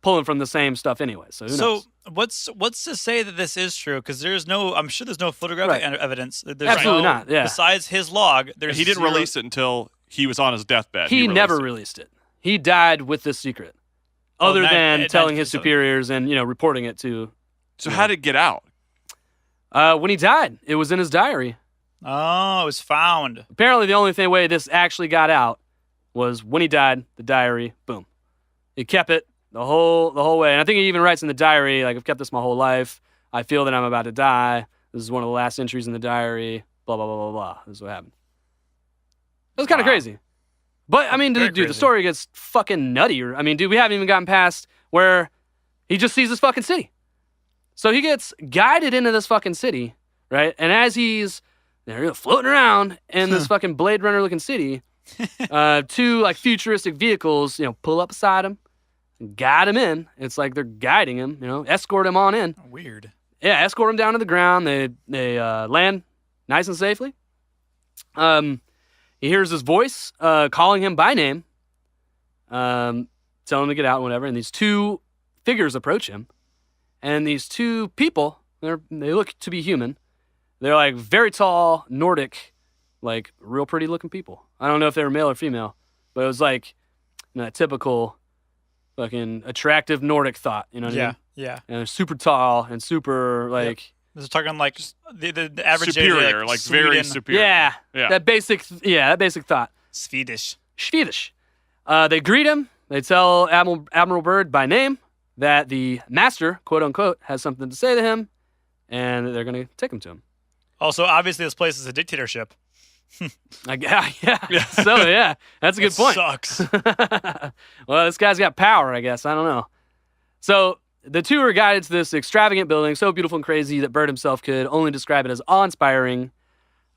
K: pulling from the same stuff anyway. So who knows?
L: What's to say that this is true? Because I'm sure there's no photographic evidence. There's
K: absolutely not. Yeah.
L: Besides his log,
J: he didn't release it until he was on his deathbed.
K: He never released it. He died with this secret. other than
L: it-
K: telling
L: it-
K: his
L: so-
K: superiors and reporting it to.
J: So how did it get out?
K: When he died, it was in his diary.
L: Oh, it was found.
K: Apparently, the only way this actually got out was when he died. The diary, boom, he kept it the whole way. And I think he even writes in the diary, like, I've kept this my whole life. I feel that I'm about to die. This is one of the last entries in the diary. Blah blah blah blah blah. This is what happened. It was kind of crazy. But I mean, dude, the story gets fucking nutty. I mean, dude, we haven't even gotten past where he just sees this fucking city. So he gets guided into this fucking city, right? And as he's floating around in this fucking Blade Runner looking city, two like futuristic vehicles, pull up beside him and guide him in. It's like they're guiding him, escort him on in.
L: Weird.
K: Yeah, escort him down to the ground. They land nice and safely. He hears his voice calling him by name, telling him to get out and whatever. And these two figures approach him. And these two people, they look to be human. They're like very tall, Nordic, like real pretty looking people. I don't know if they were male or female, but it was like that typical fucking attractive Nordic thought. You know what I mean?
L: Yeah.
K: And they're super tall and super like.
L: This is talking like the average
J: superior,
L: age,
J: like very
L: Sweden.
J: superior.
K: Yeah. That basic thought.
L: Swedish.
K: They greet him. They tell Admiral Byrd by name that the master, quote unquote, has something to say to him, and they're going to take him to him.
L: Also, obviously, this place is a dictatorship.
K: Yeah. So, yeah, that's a good point.
L: Sucks.
K: Well, this guy's got power, I guess. I don't know. So the two are guided to this extravagant building, so beautiful and crazy that Byrd himself could only describe it as awe-inspiring.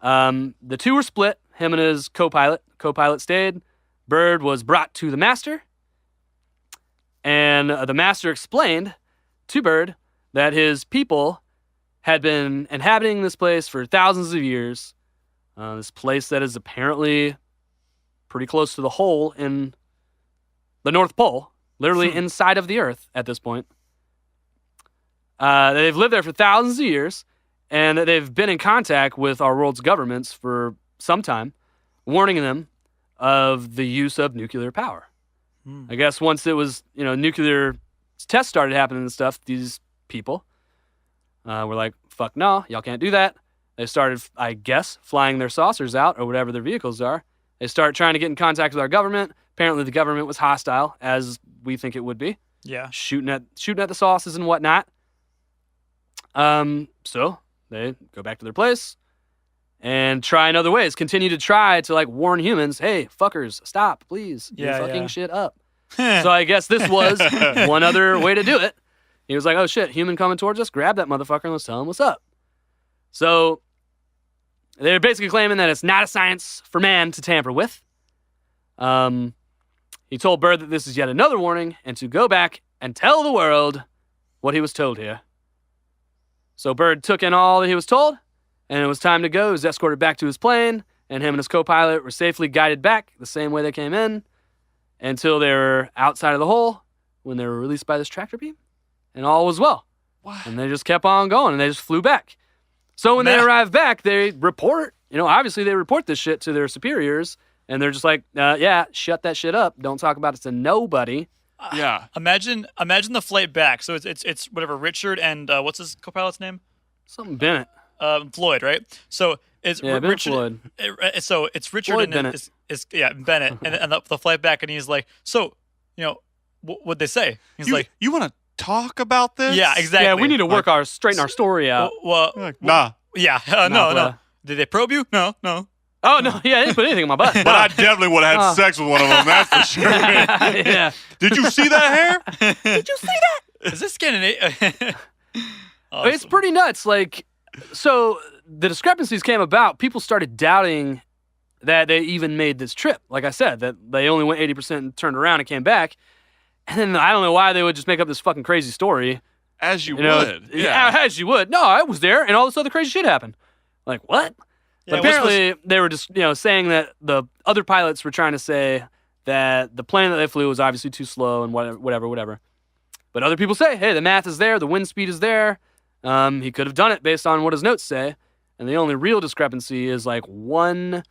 K: The two were split, him and his co-pilot. Co-pilot stayed. Byrd was brought to the master. And the master explained to Byrd that his people had been inhabiting this place for thousands of years. This place that is apparently pretty close to the hole in the North Pole, literally inside of the Earth at this point. They've lived there for thousands of years, and that they've been in contact with our world's governments for some time, warning them of the use of nuclear power. I guess once it was, nuclear tests started happening and stuff, these people were like, fuck no, y'all can't do that. They started, I guess, flying their saucers out or whatever their vehicles are. They start trying to get in contact with our government. Apparently the government was hostile, as we think it would be.
L: Yeah.
K: Shooting at the saucers and whatnot. So they go back to their place and try in other ways. Continue to try to warn humans, hey, fuckers, stop, please. You're fucking shit up. So I guess this was one other way to do it. He was like, oh shit, human coming towards us, grab that motherfucker and let's tell him what's up. So they're basically claiming that it's not a science for man to tamper with. He told Byrd that this is yet another warning and to go back and tell the world what he was told here. So Byrd took in all that he was told, and it was time to go. He was escorted back to his plane, and him and his co-pilot were safely guided back the same way they came in until they were outside of the hole when they were released by this tractor beam, and all was well.
J: What?
K: And they just kept on going, and they just flew back. So when they arrive back, they report, obviously they report this shit to their superiors, and they're just like, yeah, shut that shit up. Don't talk about it to nobody.
J: Yeah.
L: Imagine the flight back. So it's whatever, Richard and what's his co-pilot's name?
K: Something Bennett.
L: Floyd, right? So it's Richard.
K: Floyd.
L: So it's Richard
K: Floyd
L: and
K: Bennett.
L: Bennett, and the flight back, and he's like, so what'd they say? He's like,
J: you want to talk about this?
L: yeah, exactly.
K: Yeah, we need to straighten our story out.
L: Well,
J: nah.
L: Yeah, no. Did they probe you? No.
K: Oh, no, yeah, they didn't put anything in my butt.
J: But I definitely would have had sex with one of them, that's for sure.
K: Yeah.
J: Did you see that hair?
K: Did you see that?
L: Is this Scandinavian?
K: It's pretty nuts. So the discrepancies came about. People started doubting that they even made this trip. Like I said, that they only went 80% and turned around and came back. And then I don't know why they would just make up this fucking crazy story.
J: As you would. Yeah.
K: As you would. No, I was there, and all this other crazy shit happened. Like, what?
L: Yeah,
K: apparently, they were just, saying that the other pilots were trying to say that the plane that they flew was obviously too slow and whatever. But other people say, hey, the math is there, the wind speed is there. He could have done it based on what his notes say. And the only real discrepancy is one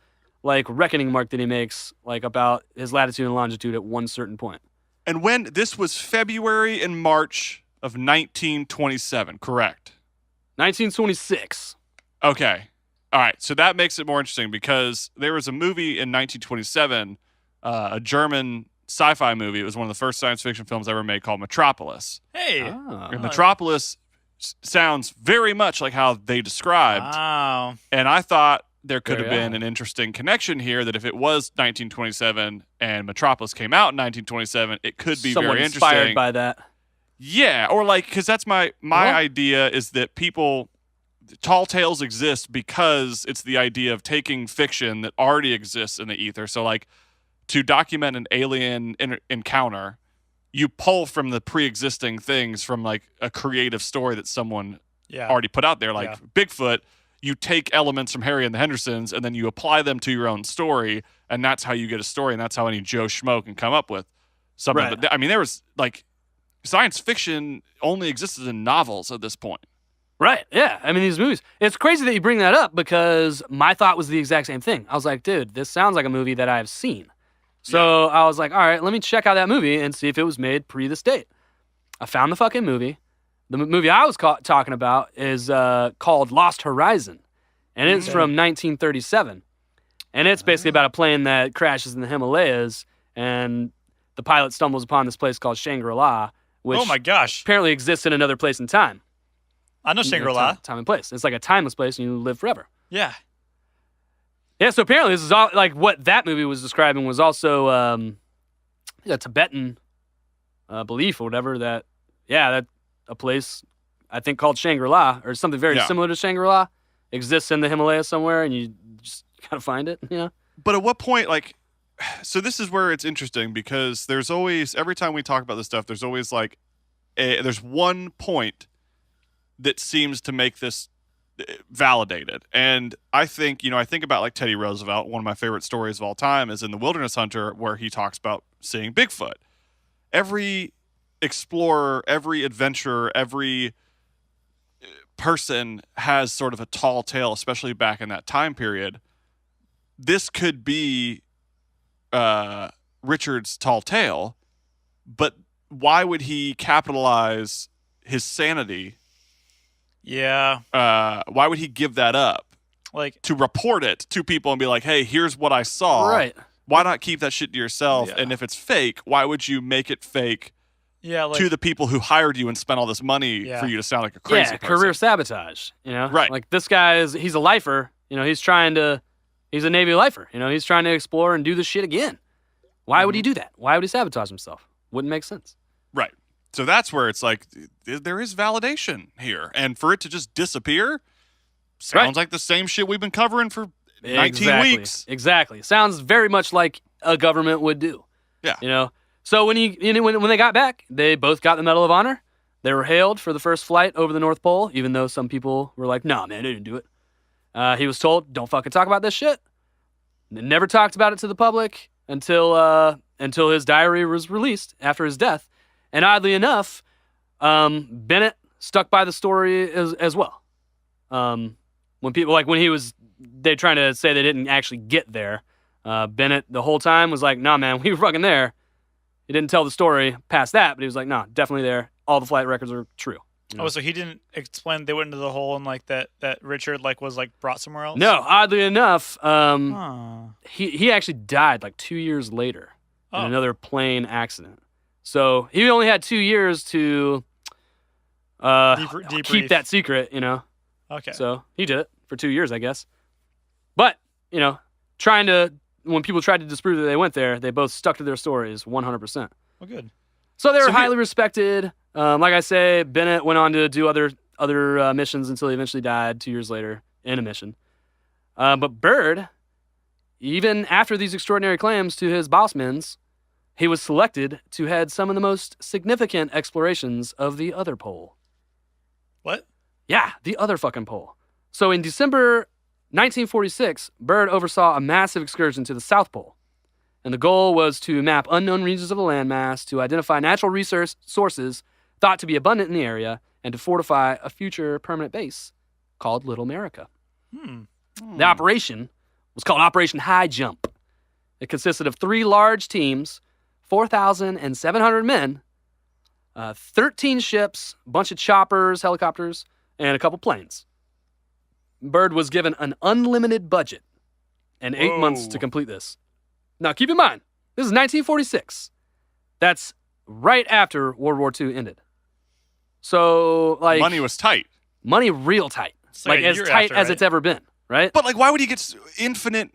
K: reckoning mark that he makes about his latitude and longitude at one certain point.
J: And when this was February and March of 1927, correct?
K: 1926.
J: Okay. All right. So that makes it more interesting because there was a movie in 1927, a German sci-fi movie. It was one of the first science fiction films ever made called Metropolis.
L: Hey.
J: And Metropolis sounds very much like how they described.
L: Wow.
J: And I thought there could have been an interesting connection here that if it was 1927 and Metropolis came out in 1927, it could be
K: Someone
J: very
K: inspired
J: interesting.
K: by that.
J: Yeah, or like, because that's my idea is that tall tales exist because it's the idea of taking fiction that already exists in the ether. So like to document an alien encounter, you pull from the pre-existing things from like a creative story that someone already put out there. Like Bigfoot, you take elements from Harry and the Hendersons and then you apply them to your own story, and that's how you get a story, and that's how any Joe Schmo can come up with something.
K: Right.
J: But I mean, there was like science fiction only existed in novels at this point.
K: Right, yeah. I mean, these movies. It's crazy that you bring that up because my thought was the exact same thing. I was like, dude, this sounds like a movie that I've seen. So I was like, all right, let me check out that movie and see if it was made pre this date. I found the fucking movie. The movie I was talking about is called Lost Horizon, and it's from 1937. And it's basically about a plane that crashes in the Himalayas, and the pilot stumbles upon this place called Shangri-La, which
L: Oh my gosh.
K: apparently exists in another place in time.
L: I know Shangri-La.
K: Time and place. It's like a timeless place, and you live forever.
L: Yeah.
K: Yeah, so apparently this is all like what that movie was describing was also a Tibetan belief or whatever that a place I think called Shangri-La or something very similar to Shangri-La exists in the Himalayas somewhere, and you just gotta find it. Yeah.
J: But at what point, like, so this is where it's interesting because there's always, every time we talk about this stuff, there's always like, there's one point that seems to make this validated. And I think, I think about like Teddy Roosevelt. One of my favorite stories of all time is in The Wilderness Hunter, where he talks about seeing Bigfoot. Every explorer, every adventurer, every person has sort of a tall tale, especially back in that time period. This could be Richard's tall tale, but why would he capitalize his sanity?
L: Yeah.
J: Why would he give that up?
L: Like
J: to report it to people and be like, hey, here's what I saw.
K: Right.
J: Why not keep that shit to yourself?
L: Yeah.
J: And if it's fake, why would you make it fake
L: like,
J: to the people who hired you and spent all this money for you to sound like a crazy person?
K: Career sabotage,
J: Right.
K: Like this guy he's a lifer, he's a Navy lifer, he's trying to explore and do this shit again. Why would he do that? Why would he sabotage himself? Wouldn't make sense.
J: Right. So that's where it's like, there is validation here. And for it to just disappear sounds like the same shit we've been covering for 19 weeks.
K: Exactly. Sounds very much like a government would do.
J: Yeah.
K: So when they got back, they both got the Medal of Honor. They were hailed for the first flight over the North Pole, even though some people were like, nah, man, they didn't do it. He was told, don't fucking talk about this shit. They never talked about it to the public until his diary was released after his death. And oddly enough, Bennett stuck by the story as well. When people they're trying to say they didn't actually get there. Bennett the whole time was like, nah, man, we were fucking there. He didn't tell the story past that, but he was like, nah, definitely there. All the flight records are true.
L: Oh, so he didn't explain they went into the hole and like that Richard was brought somewhere else?
K: No, oddly enough, he actually died like 2 years later in another plane accident. So he only had 2 years to keep that secret,
L: Okay.
K: So he did it for 2 years, I guess. But, when people tried to disprove that they went there, they both stuck to their stories 100%.
L: Well, good.
K: So they were highly respected. Like I say, Bennett went on to do other missions until he eventually died 2 years later in a mission. But Byrd, even after these extraordinary claims to his bossmen's, he was selected to head some of the most significant explorations of the other pole.
L: What?
K: Yeah, the other fucking pole. So in December 1946, Byrd oversaw a massive excursion to the South Pole. And the goal was to map unknown regions of the landmass, to identify natural resource sources thought to be abundant in the area, and to fortify a future permanent base called Little America. The operation was called Operation High Jump. It consisted of 3 large teams, 4,700 men, 13 ships, a bunch of choppers, helicopters, and a couple planes. Byrd was given an unlimited budget and 8 months to complete this. Now, keep in mind, this is 1946. That's right after World War II ended. So, like...
J: Money was tight.
K: Money real tight. Like as tight as it's ever been, right?
J: But, like, why would he get infinite...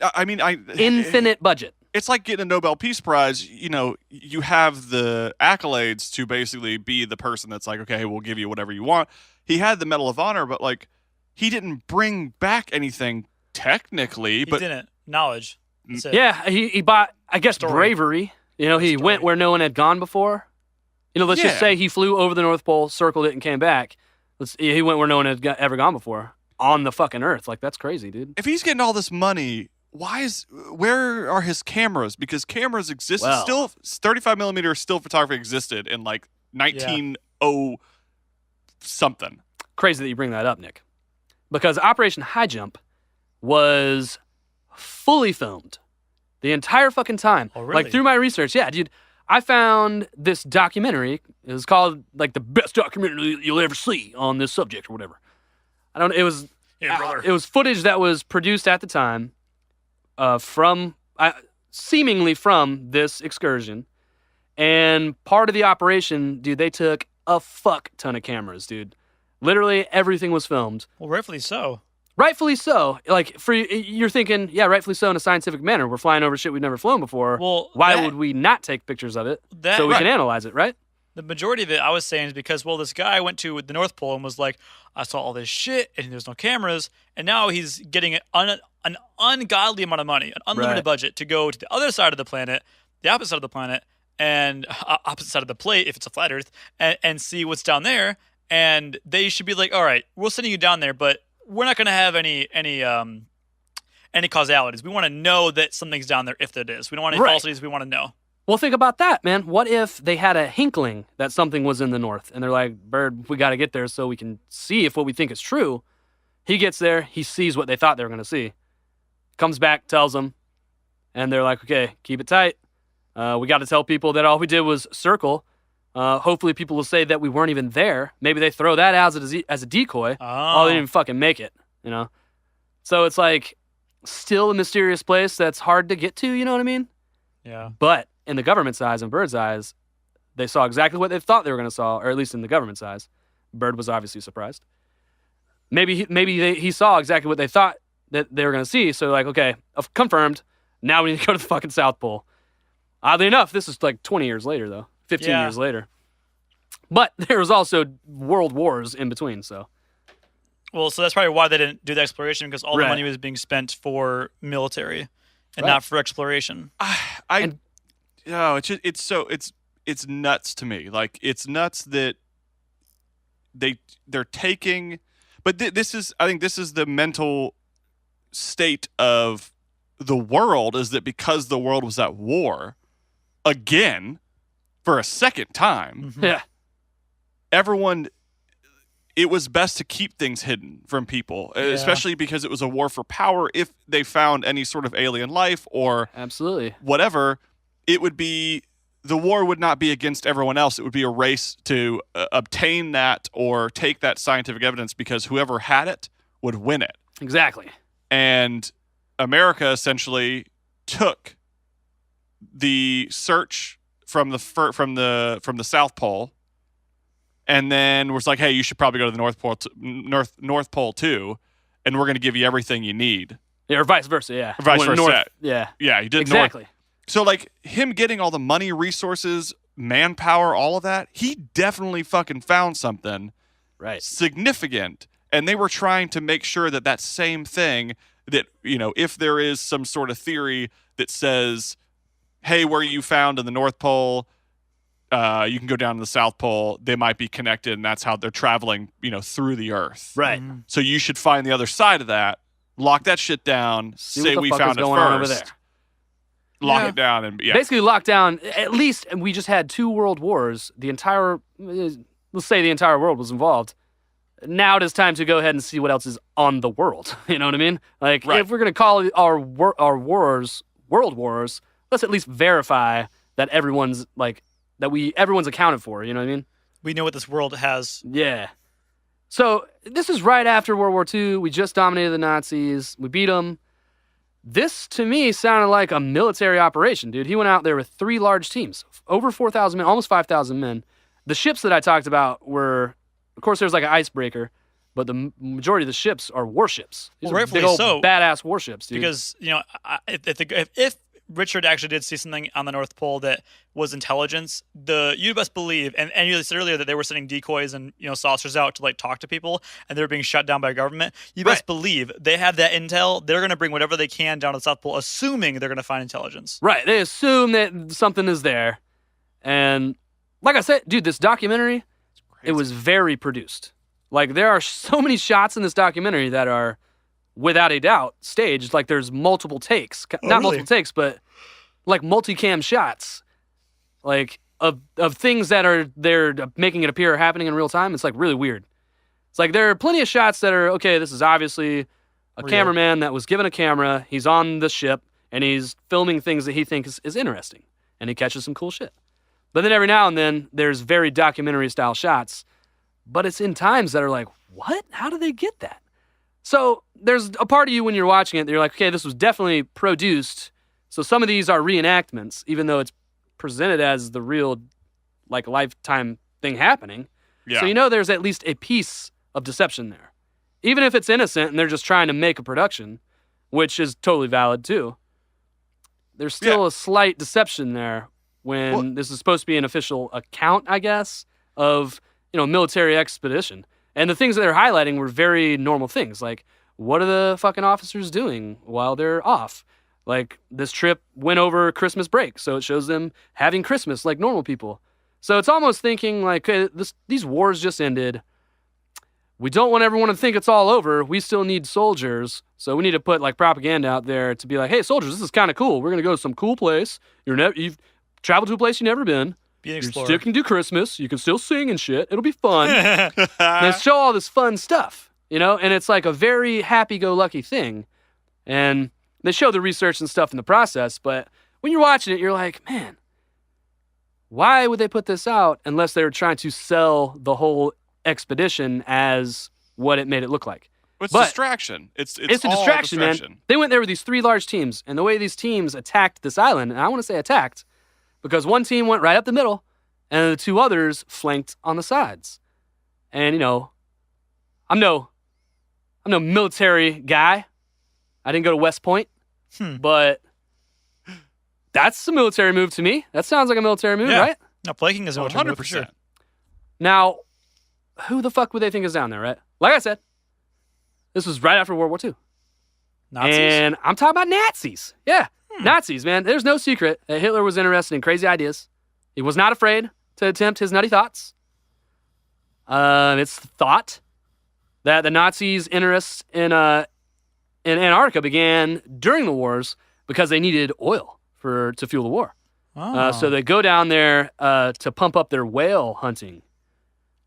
K: Infinite budget.
J: It's like getting a Nobel Peace Prize. You know, you have the accolades to basically be the person that's like, okay, we'll give you whatever you want. He had the Medal of Honor, but, like, he didn't bring back anything technically.
L: He
J: but
L: didn't. Knowledge. That's it.
K: Yeah, he bought, I guess, bravery. You know, he went where no one had gone before. You know, let's just say he flew over the North Pole, circled it, and came back. He went where no one had ever gone before on the fucking Earth. Like, that's crazy, dude.
J: If he's getting all this money, where are his cameras? Because cameras existed. Still, 35 millimeter still photography existed in like 1900 something.
K: Crazy that you bring that up, Nick. Because Operation High Jump was fully filmed the entire fucking time.
L: Oh, really?
K: Like, through my research, yeah, dude. I found this documentary. It was called, like, the best documentary you'll ever see on this subject or whatever. I don't know. It was, it was footage that was produced at the time seemingly from this excursion. And part of the operation, dude, they took a fuck ton of cameras, dude. Literally everything was filmed.
L: Well, rightfully so.
K: Rightfully so. Like, you're thinking, yeah, rightfully so in a scientific manner. We're flying over shit we've never flown before.
L: Well,
K: why would we not take pictures of it so we can analyze it, right?
L: The majority of it, I was saying, is because, well, this guy went to the North Pole and was like, I saw all this shit and there's no cameras, and now he's getting an ungodly amount of money, an unlimited budget to go to the other side of the planet, the opposite side of the planet, and opposite side of the plate, if it's a flat Earth, and see what's down there. And they should be like, all right, we're sending you down there, but we're not going to have any causalities. We want to know that something's down there if there is. We don't want any falsities. We want to know.
K: Well, think about that, man. What if they had a hinkling that something was in the north, and they're like, Byrd, we got to get there so we can see if what we think is true. He gets there. He sees what they thought they were going to see. Comes back, tells them, and they're like, okay, keep it tight. We got to tell people that all we did was circle. Hopefully people will say that we weren't even there. Maybe they throw that as a decoy. Oh, they didn't even fucking make it, you know? So it's like still a mysterious place that's hard to get to, you know what I mean?
L: Yeah.
K: But in the government's eyes and Byrd's eyes, they saw exactly what they thought they were going to saw, or at least in the government's eyes. Byrd was obviously surprised. Maybe he saw exactly what they thought that they were going to see, so like, okay, confirmed, now we need to go to the fucking South Pole. Oddly enough, this is like 20 years later, though. 15 years later. But there was also world wars in between, so.
L: Well, so that's probably why they didn't do the exploration, because all the money was being spent for military and not for exploration.
J: It's nuts to me. Like, it's nuts that they're taking, but I think this is the mental state of the world, is that because the world was at war again for a second time, everyone, it was best to keep things hidden from people, especially because it was a war for power. If they found any sort of alien life or whatever, it would be, the war would not be against everyone else. It would be a race to obtain that or take that scientific evidence, because whoever had it would win it.
K: Exactly.
J: And America essentially took the search from the South Pole, and then was like, hey, you should probably go to the North Pole too, and we're going to give you everything you need.
K: Yeah, or vice versa, yeah.
J: Vice versa.
K: North, yeah.
J: Yeah, you did
K: exactly.
J: North. So, like, him getting all the money, resources, manpower, all of that, he definitely fucking found something significant. And they were trying to make sure that that same thing, that, you know, if there is some sort of theory that says, hey, where you found in the North Pole, you can go down to the South Pole, they might be connected, and that's how they're traveling, you know, through the Earth.
K: Right.
J: So you should find the other side of that, lock that shit down, say we found it first. Lock it down and
K: basically lock down. At least we just had 2 world wars. The entire, let's say the entire world was involved. Now it is time to go ahead and see what else is on the world. You know what I mean? Like, if we're gonna call our wars world wars, let's at least verify that everyone's accounted for. You know what I mean?
L: We know what this world has.
K: Yeah. So this is right after World War II. We just dominated the Nazis. We beat them. This, to me, sounded like a military operation, dude. He went out there with 3 large teams, over 4,000 men, almost 5,000 men. The ships that I talked about were, of course, there's like an icebreaker, but the majority of the ships are warships. These are
L: rightfully
K: big old
L: so,
K: badass warships, dude.
L: Because, if Richard actually did see something on the North Pole that was intelligence, you'd best believe, and you said earlier that they were sending decoys and saucers out to like talk to people, and they were being shut down by government. You best believe they have that intel. They're going to bring whatever they can down to the South Pole, assuming they're going to find intelligence.
K: Right. They assume that something is there, and like I said, dude, this documentary, it was very produced. Like there are so many shots in this documentary that are, without a doubt, staged. Like there's multiple takes, multiple takes, but like multicam shots, like of things that they're making it appear happening in real time. It's like really weird. It's like there are plenty of shots that are okay. This is obviously a cameraman that was given a camera. He's on the ship and he's filming things that he thinks is interesting, and he catches some cool shit. But then every now and then there's very documentary style shots, but it's in times that are like, what? How do they get that? So there's a part of you when you're watching it that you're like, okay, this was definitely produced. So some of these are reenactments, even though it's presented as the real, like, lifetime thing happening.
J: Yeah.
K: So there's at least a piece of deception there. Even if it's innocent and they're just trying to make a production, which is totally valid too, there's still a slight deception there when this is supposed to be an official account, I guess, of, military expedition. And the things that they're highlighting were very normal things. Like, what are the fucking officers doing while they're off? Like, this trip went over Christmas break, so it shows them having Christmas like normal people. So it's almost thinking like, okay, these wars just ended. We don't want everyone to think it's all over. We still need soldiers. So we need to put like propaganda out there to be like, hey, soldiers, this is kind of cool. We're going to go to some cool place. You've traveled to a place you've never been.
L: Be an
K: You
L: explorer.
K: still can do Christmas. You can still sing and shit. It'll be fun. They show all this fun stuff, and it's like a very happy-go-lucky thing. And they show the research and stuff in the process, but when you're watching it, you're like, man, why would they put this out unless they were trying to sell the whole expedition as what it made it look like?
J: It's distraction. It's
K: a
J: all
K: distraction, man. They went there with these 3 large teams, and the way these teams attacked this island, and I want to say attacked, because one team went right up the middle, and the 2 others flanked on the sides. And, I'm no military guy. I didn't go to West Point, but that's a military move to me. That sounds like a military move, right?
L: No, flanking is a military move for sure.
K: Now, who the fuck would they think is down there, right? Like I said, this was right after World War II.
L: Nazis?
K: And I'm talking about Nazis. Yeah. Nazis, man. There's no secret that Hitler was interested in crazy ideas. He was not afraid to attempt his nutty thoughts. It's thought that the Nazis' interest in Antarctica began during the wars because they needed oil to fuel the war. So they go down there to pump up their whale hunting.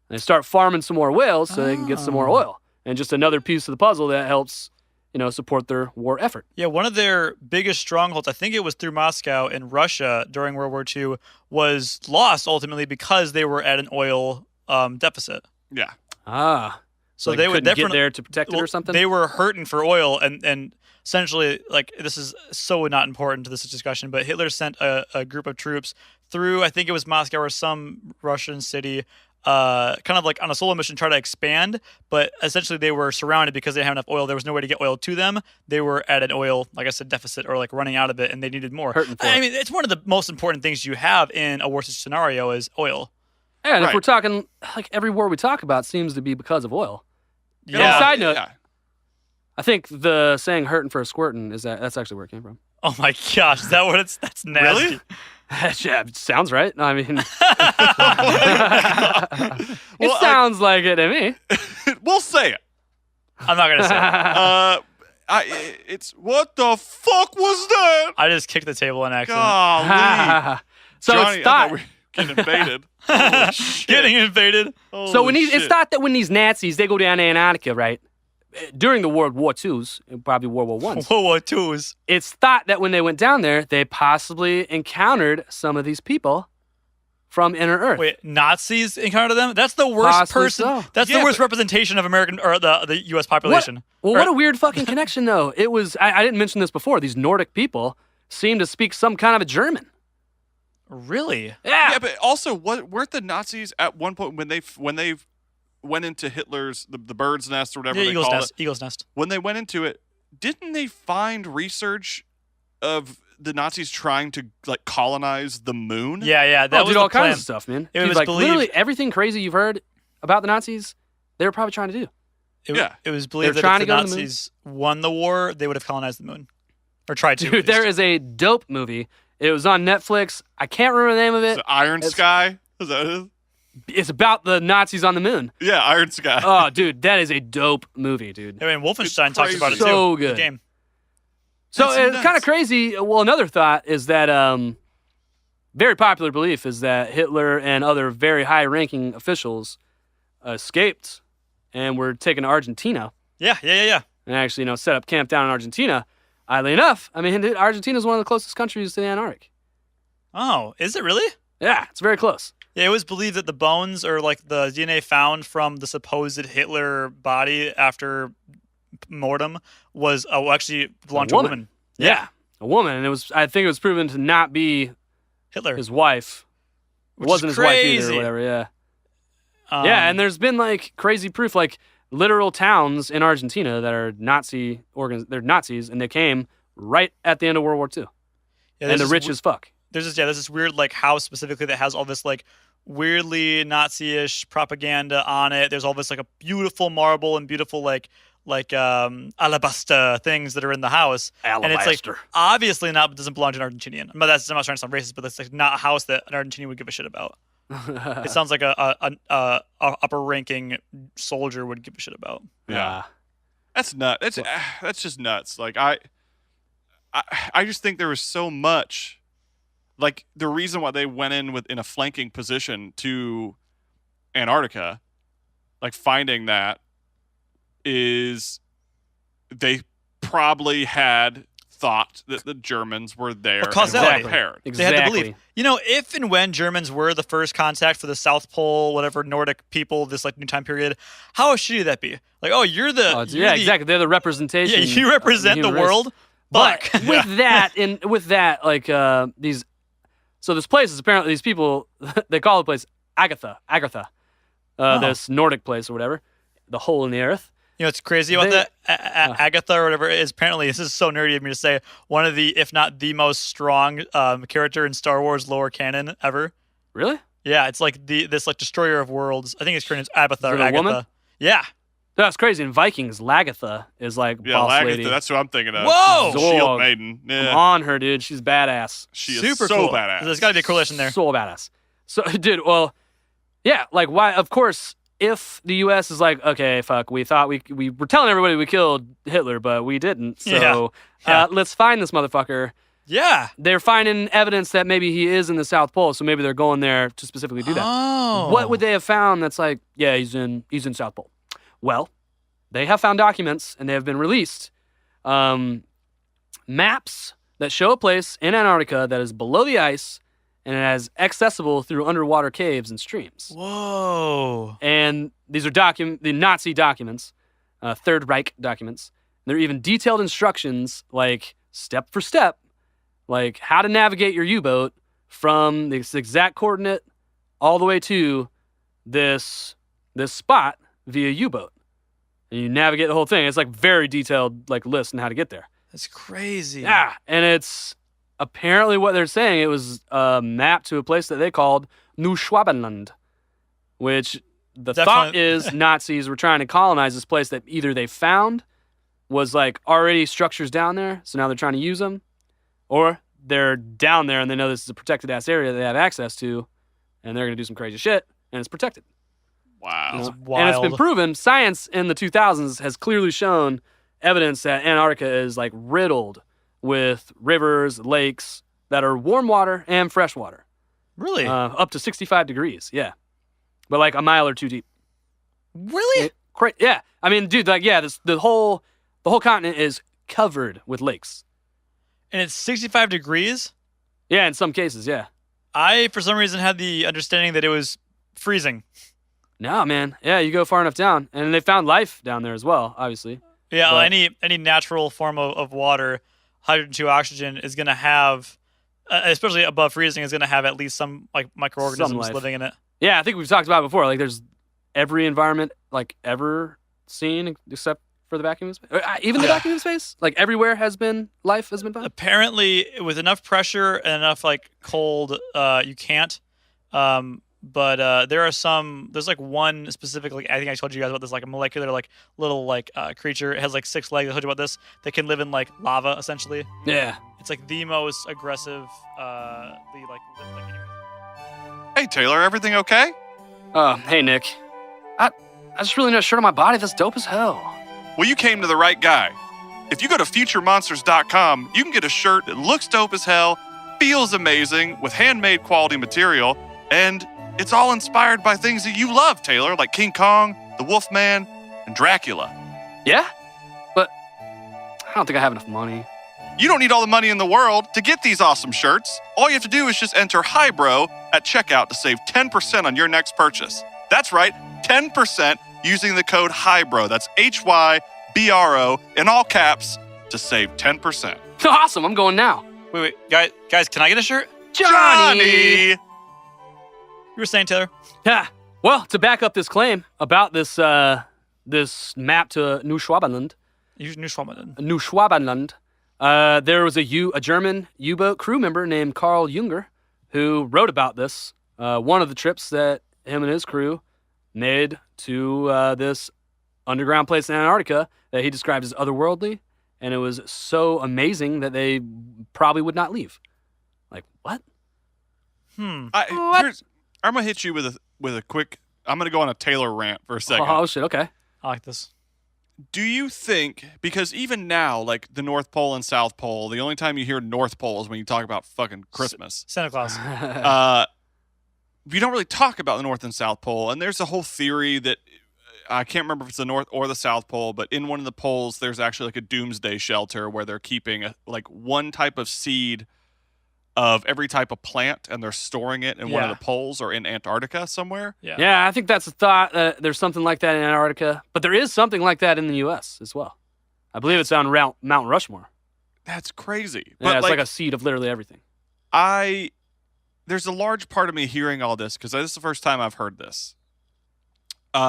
K: They start farming some more whales so they can get some more oil. And just another piece of the puzzle that helps support their war effort.
L: Yeah, one of their biggest strongholds, I think it was through Moscow in Russia during World War II, was lost ultimately because they were at an oil deficit.
J: Yeah.
K: So they would get there to protect it or something?
L: They were hurting for oil, and essentially, like, this is so not important to this discussion, but Hitler sent a group of troops through, I think it was Moscow or some Russian city, kind of like on a solo mission, try to expand, but essentially they were surrounded because they didn't have enough oil. There was no way to get oil to them. They were at an oil, like I said, deficit or like running out of it, and they needed more. I mean, it's one of the most important things you have in a war scenario is oil.
K: Yeah, and if we're talking, like every war we talk about seems to be because of oil.
L: Yeah.
K: And on a side note, I think the saying "hurting for a squirtin'" that's actually where it came from.
L: Oh my gosh, is that what it's? That's nasty.
J: Really?
K: Yeah, it sounds right. I mean, it sounds like it to me.
J: We'll say it.
L: I'm not gonna say it.
J: It's what the fuck was that?
L: I just kicked the table in accident.
J: Golly.
K: So
J: Johnny,
K: it's thought
J: we're getting invaded. Oh, shit.
L: Getting invaded.
K: So it's thought that when these Nazis, they go down to Antarctica, right? during the World War IIs, probably World War I's.
L: World War IIs.
K: It's thought that when they went down there, they possibly encountered some of these people from Inner Earth.
L: Wait, Nazis encountered them? That's the worst
K: Possibly
L: person.
K: so.
L: That's the worst representation of American or the U.S. population.
K: What a weird fucking connection, though. It was. I didn't mention this before. These Nordic people seem to speak some kind of a German.
L: Really?
K: Yeah.
J: But also, weren't the Nazis at one point when they went into Hitler's the bird's nest or whatever they call it?
L: Eagle's nest.
J: When they went into it, didn't they find research of the Nazis trying to like colonize the moon?
L: Yeah. That was
K: did all
L: the plan.
K: kinds of stuff, man.
L: It
K: Dude,
L: was
K: like
L: believed-
K: literally everything crazy you've heard about the Nazis, they were probably trying to do.
L: It was believed
K: They're
L: that
K: trying
L: if
K: to
L: the
K: go to the moon.
L: Nazis won the war, they would have colonized the moon. Or tried to.
K: Dude, there is a dope movie. It was on Netflix. I can't remember the name of it.
J: Iron Sky? Is that it?
K: It's about the Nazis on the moon.
J: Yeah, Iron Sky.
K: Oh, dude, that is a dope movie, dude.
L: I mean, Wolfenstein talks about it too.
K: So good.
L: The game.
K: So
J: That's
K: it's
J: nuts.
K: kind of crazy. Well, another thought is that very popular belief is that Hitler and other very high-ranking officials escaped and were taken to Argentina
L: Yeah.
K: and actually, set up camp down in Argentina. Oddly enough, I mean, dude, Argentina is one of the closest countries to the Antarctic.
L: Oh, is it really?
K: Yeah, it's very close.
L: Yeah, it was believed that the bones or like the DNA found from the supposed Hitler body after mortem was actually belonged to a woman.
K: Yeah, a woman, and I think it was proven to not be
L: Hitler,
K: his wife. It
L: Which
K: wasn't
L: is
K: his wife either,
L: crazy.
K: or whatever. Yeah, yeah, and there's been like crazy proof, like literal towns in Argentina that are they're Nazis, and they came right at the end of World War II,
L: Yeah,
K: and they're rich as fuck.
L: There's this weird like house specifically that has all this like weirdly Nazi-ish propaganda on it. There's all this like a beautiful marble and beautiful like alabaster things that are in the house. And it's like obviously doesn't belong to an Argentinian. I'm not trying to sound racist, but it's like not a house that an Argentinian would give a shit about. It sounds like a upper ranking soldier would give a shit about.
J: Yeah. That's nuts. That's just nuts. Like I just think there was so much. Like the reason why they went in a flanking position to Antarctica, like finding that, is they probably had thought that the Germans were there and
L: causality.
J: prepared.
L: They had to believe. If and when Germans were the first contact for the South Pole, whatever Nordic people, this like new time period, how shitty would that be? Like, you're the
K: exactly. They're the representation.
L: Yeah, you represent the world.
K: But with that, like these. So this place is apparently these people. They call the place Agatha. This Nordic place or whatever, the hole in the earth.
L: It's crazy about that. Agatha or whatever is apparently, this is so nerdy of me to say, one of the, if not the most strong character in Star Wars lore canon ever.
K: Really?
L: Yeah, it's like this like destroyer of worlds. I think it's her name's Abatha or
K: Is it a
L: Agatha.
K: woman?
L: Yeah.
K: That's crazy. In Vikings, Lagatha is like boss
J: Lagatha,
K: lady.
J: that's what I'm thinking of.
L: Whoa!
J: Shield Maiden. Yeah.
K: I'm on her, dude. She's badass.
J: She is
L: Super
J: so
L: cool.
J: badass.
L: There's got to be a correlation there.
K: So badass. So, dude, well, yeah, like why? Of course, if the U.S. is like, okay, fuck, we thought we were telling everybody we killed Hitler, but we didn't. So let's find this motherfucker.
L: Yeah.
K: They're finding evidence that maybe he is in the South Pole, so maybe they're going there to specifically do that.
L: Oh.
K: What would they have found that's like, yeah, he's in South Pole? Well, they have found documents, and they have been released, maps that show a place in Antarctica that is below the ice and it is accessible through underwater caves and streams.
L: Whoa.
K: And these are the Nazi documents, Third Reich documents. There are even detailed instructions, like step for step, like how to navigate your U-boat from this exact coordinate all the way to this spot via U-boat. And you navigate the whole thing. It's like very detailed like list on how to get there.
L: That's crazy.
K: Yeah, and it's apparently what they're saying. It was a map to a place that they called Neuschwabenland, which the thought is Nazis were trying to colonize this place that either they found was like already structures down there, so now they're trying to use them, or they're down there and they know this is a protected ass area they have access to, and they're going to do some crazy shit, and it's protected.
J: Wow.
K: You know? And it's been proven. Science in the 2000s has clearly shown evidence that Antarctica is like riddled with rivers, lakes that are warm water and fresh water.
L: Really?
K: Up to 65 degrees, yeah. But like a mile or two deep.
L: Really?
K: Yeah, I mean, dude, like, yeah, the whole continent is covered with lakes.
L: And it's 65 degrees?
K: Yeah, in some cases, yeah.
L: I, for some reason, had the understanding that it was freezing.
K: No, man. Yeah, you go far enough down. And they found life down there as well, obviously.
L: Yeah,
K: But-
L: any natural form of water, hydrogen to oxygen, is going to have, especially above freezing, is going to have at least some like microorganisms
K: life.
L: living in it.
K: Yeah, I think we've talked about it before. Like, there's every environment, like, ever seen except for the vacuum of space. Even the vacuum of space? Like, everywhere life has been found?
L: Apparently, with enough pressure and enough, like, cold, you can't. But there's like one specific, like, I think I told you guys about this, like a molecular, like little, like creature. It has like 6 legs. I told you about this. That can live in like lava, essentially.
K: Yeah.
L: It's like the most aggressive,
J: Hey, Taylor, everything okay?
K: Hey, Nick. I just really need a shirt on my body that's dope as hell.
J: Well, you came to the right guy. If you go to futuremonsters.com, you can get a shirt that looks dope as hell, feels amazing, with handmade quality material, and it's all inspired by things that you love, Taylor, like King Kong, the Wolfman, and Dracula.
K: Yeah? But I don't think I have enough money.
J: You don't need all the money in the world to get these awesome shirts. All you have to do is just enter Hybro at checkout to save 10% on your next purchase. That's right, 10% using the code HYBRO. That's HYBRO in all caps to save 10%.
K: Awesome, I'm going now.
L: Wait, guys, can I get a shirt?
K: Johnny!
L: You were saying, Taylor?
K: Yeah. Well, to back up this claim about this this map to New Schwabenland, there was a German U-boat crew member named Carl Junger who wrote about this. One of the trips that him and his crew made to this underground place in Antarctica that he described as otherworldly, and it was so amazing that they probably would not leave. Like, what?
J: I'm gonna hit you with a quick. I'm gonna go on a Taylor rant for a second.
K: Oh shit! Okay.
L: I like this.
J: Do you think, because even now, like the North Pole and South Pole, the only time you hear North Pole is when you talk about fucking Christmas.
L: Santa Claus.
J: You don't really talk about the North and South Pole, and there's a whole theory that I can't remember if it's the North or the South Pole, but in one of the poles, there's actually like a doomsday shelter where they're keeping like one type of seed of every type of plant, and they're storing it in one of the poles or in Antarctica somewhere.
K: Yeah, I think that's a thought. There's something like that in Antarctica, but there is something like that in the U.S. as well. I believe it's on Mount Rushmore.
J: That's crazy.
K: Yeah,
J: But
K: it's like a seed of literally everything.
J: There's a large part of me hearing all this because this is the first time I've heard this. We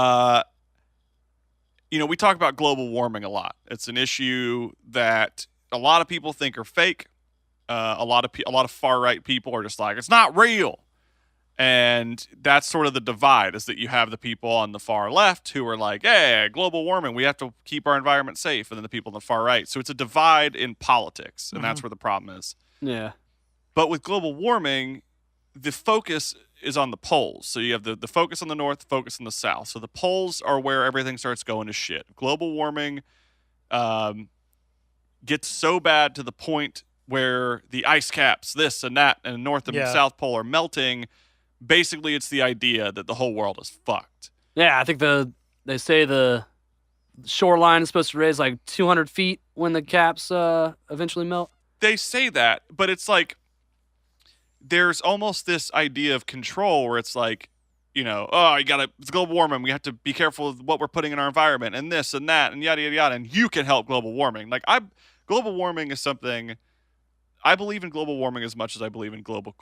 J: talk about global warming a lot. It's an issue that a lot of people think are fake. A lot of far right people are just like, it's not real. And that's sort of the divide, is that you have the people on the far left who are like, hey, global warming, we have to keep our environment safe. And then the people on the far right. So it's a divide in politics. And that's where the problem is.
K: Yeah.
J: But with global warming, the focus is on the poles. So you have the focus on the north, the focus on the south. So the poles are where everything starts going to shit. Global warming gets so bad to the point where the ice caps, this and that, and North and South Pole are melting. Basically, it's the idea that the whole world is fucked.
K: Yeah, I think they say the shoreline is supposed to raise like 200 feet when the caps eventually melt.
J: They say that, but it's like there's almost this idea of control where it's like, it's global warming. We have to be careful of what we're putting in our environment and this and that and yada, yada, yada. And you can help global warming. Global warming is something. I believe in global warming as much as I believe in global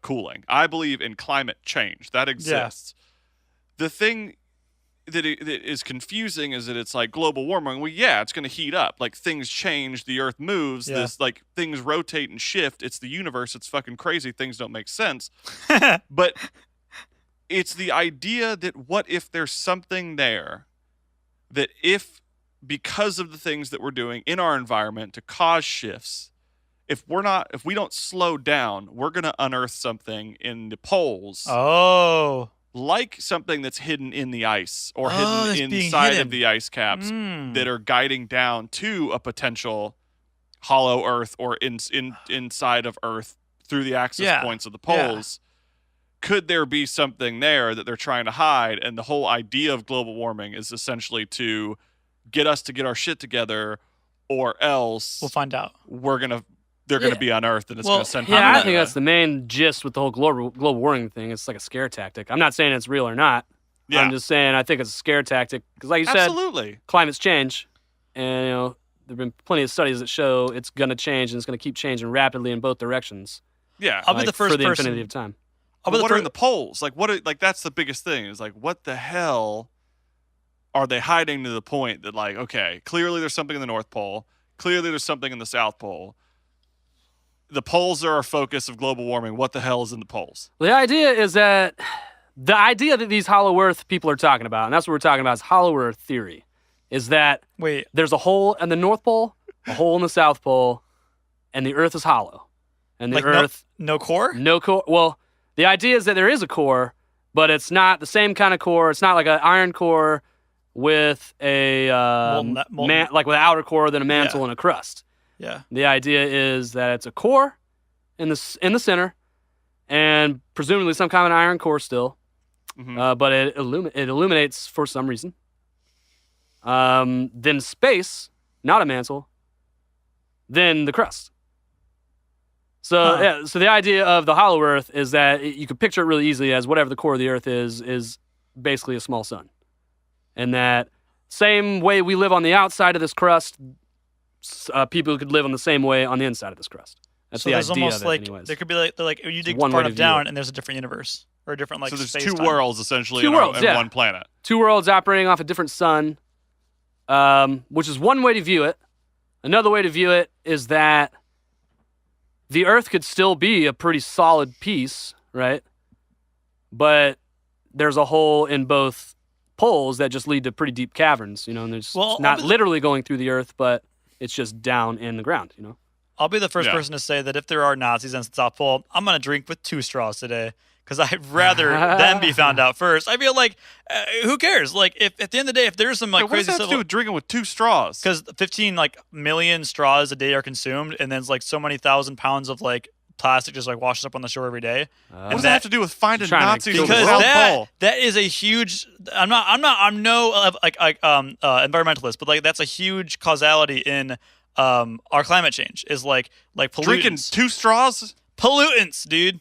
J: cooling. I believe in climate change. That exists. Yeah. The thing that is confusing is that it's like global warming. Well, yeah, it's going to heat up. Like, things change. The Earth moves. Yeah. Things rotate and shift. It's the universe. It's fucking crazy. Things don't make sense. But it's the idea that what if there's something there that because of the things that we're doing in our environment to cause shifts, if we don't slow down, we're going to unearth something in the poles.
L: Oh.
J: Like something that's hidden in the ice or hidden inside of the ice caps that are guiding down to a potential hollow Earth or inside of Earth through the access points of the poles. could there be something there that they're trying to hide? And the whole idea of global warming is essentially to get us to get our shit together, or else
L: we'll find out.
J: They're gonna be on Earth, and it's gonna send.
K: Yeah, I think that's the main gist with the whole global warming thing. It's like a scare tactic. I'm not saying it's real or not.
J: Yeah.
K: I'm just saying I think it's a scare tactic because, like you said, climate's change, and there've been plenty of studies that show it's gonna change and it's gonna keep changing rapidly in both directions.
J: Yeah,
L: I'll be the first
K: for the
L: person.
K: infinity of time.
J: What are in the poles? Like that's the biggest thing. Is like, what the hell are they hiding to the point that, like, okay, clearly there's something in the North Pole. Clearly there's something in the South Pole. The poles are our focus of global warming. What the hell is in the poles?
K: The idea that these hollow Earth people are talking about, and that's what we're talking about, is hollow Earth theory, is that there's a hole in the North Pole, a hole in the South Pole, and the Earth is hollow. And the Earth...
L: No core?
K: No core. Well, the idea is that there is a core, but it's not the same kind of core. It's not like an iron core with a like with an outer core, then a mantle and a crust.
L: Yeah.
K: The idea is that it's a core in the center, and presumably some kind of an iron core still, but it illuminates for some reason. Then space, not a mantle. Then the crust. So so the idea of the hollow Earth is that you could picture it really easily as whatever the core of the Earth is basically a small sun. And that same way we live on the outside of this crust, people could live on the same way on the inside of this crust. That's
L: so
K: the
L: there's
K: idea
L: almost
K: of it,
L: like
K: anyways.
L: there could be like you dig
K: one
L: far
K: way to
L: enough
K: view
L: down
K: it.
L: and there's a different universe or a different
J: So there's
L: space-time.
J: two worlds essentially
K: Two worlds,
J: in one planet.
K: Two worlds operating off a different sun, which is one way to view it. Another way to view it is that the Earth could still be a pretty solid piece, right? But there's a hole in both poles that just lead to pretty deep caverns, and there's it's not literally going through the Earth, but it's just down in the ground,
L: I'll be the first person to say that if there are Nazis on the South Pole, I'm going to drink with 2 straws today because I'd rather them be found out first. I feel like, who cares? Like, if at the end of the day, if there's some
J: what
L: crazy
J: does that have to do with drinking with 2 straws?
L: Because 15 million straws a day are consumed, and then it's so many thousand pounds of plastic just washes up on the shore every day.
J: What does that have to do with finding Nazis?
L: Because that is a huge. I'm no environmentalist, but that's a huge causality in our climate change. Is like pollutants.
J: Drinking 2 straws?
L: Pollutants, dude.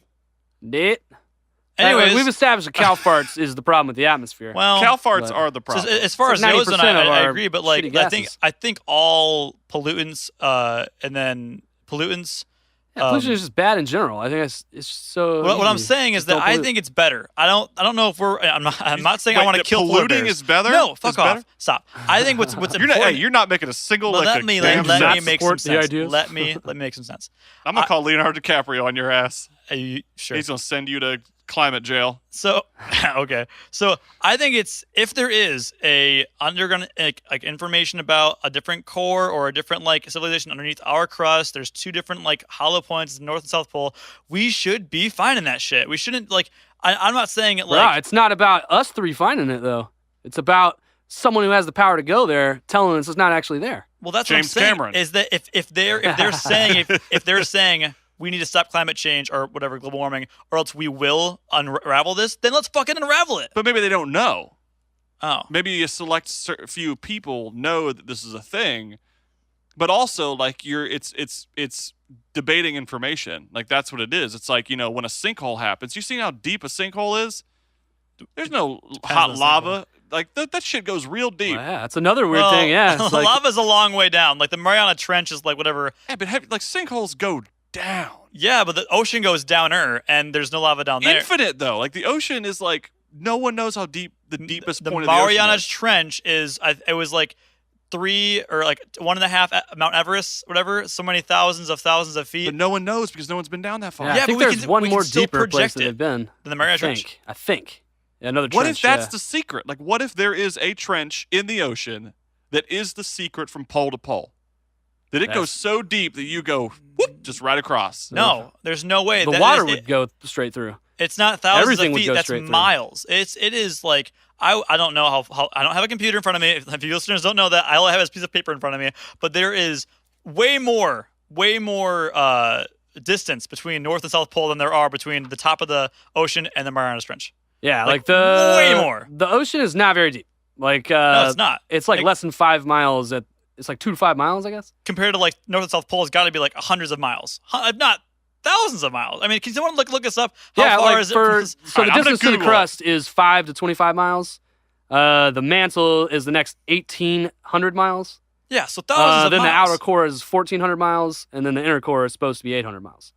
K: Anyways, we've established that cow farts is the problem with the atmosphere.
L: Well,
J: cow farts are the problem.
L: So as far as those, then I agree. But I think all pollutants, and then pollutants.
K: Pollution is just bad in general. I think it's so.
L: What I'm saying is that I think it's better. I don't know if we're. I'm not saying I want to kill
J: polluting
L: bears.
J: is better.
L: No, fuck off.
J: Better?
L: Stop. I think what's important.
J: You're not making a single.
L: Let me make some sense. Let me make some sense.
J: I'm gonna call Leonardo DiCaprio on your ass.
L: Are you sure?
J: He's gonna send you to climate jail.
L: So okay. So I think if there is a underground information about a different core or a different civilization underneath our crust, there's 2 different hollow points, North and South Pole. We should be finding that shit. We shouldn't I'm not saying it
K: it's not about us 3 finding it though. It's about someone who has the power to go there telling us it's not actually there.
L: Well, that's
J: James
L: what I'm saying.
J: Cameron.
L: Is that if they're saying we need to stop climate change or whatever, global warming, or else we will unravel this, then let's fucking unravel it.
J: But maybe they don't know.
L: Oh.
J: Maybe a select few people know that this is a thing, but also it's debating information. That's what it is. It's when a sinkhole happens. You see how deep a sinkhole is? There's no hot lava. That shit goes real deep.
K: Well, yeah, that's another weird thing. Yeah,
L: lava's a long way down. The Mariana Trench is whatever.
J: Yeah, but sinkholes go down.
L: Yeah, but the ocean goes downer, and there's no lava down there.
J: Infinite though. The ocean is no one knows how deep the deepest point of the
L: Mariana
J: ocean is.
L: Trench is. It was 3 or 1.5 Mount Everest, whatever. So many thousands of feet.
J: But no one knows because no one's been down that far.
K: Yeah, I think there's one more deeper place that they've been
L: than the Mariana Trench.
K: I think. Another trench.
J: What if that's the secret? What if there is a trench in the ocean that is the secret from pole to pole? That it goes so deep that you go whoop, just right across.
L: No, there's no way.
K: The water would go straight through.
L: It's not thousands
K: Everything
L: of feet.
K: Would go
L: That's miles. It is I don't know how I don't have a computer in front of me. If you listeners don't know that, I only have a piece of paper in front of me. But there is way more distance between North and South Pole than there are between the top of the ocean and the Marianas Trench.
K: Yeah,
L: like way more.
K: The ocean is not very deep. Like
L: no, it's not.
K: It's like less than 5 miles. It's like 2 to 5 miles, I guess.
L: Compared to like North and South Pole, it's got to be like hundreds of miles, if not thousands of miles. I mean, can someone look this up? How far is it?
K: So the distance to the crust is 5 to 25 miles. The mantle is the next 1,800 miles.
L: Yeah, so thousands of
K: then
L: miles.
K: The outer core is 1,400 miles, and then the inner core is supposed to be 800 miles.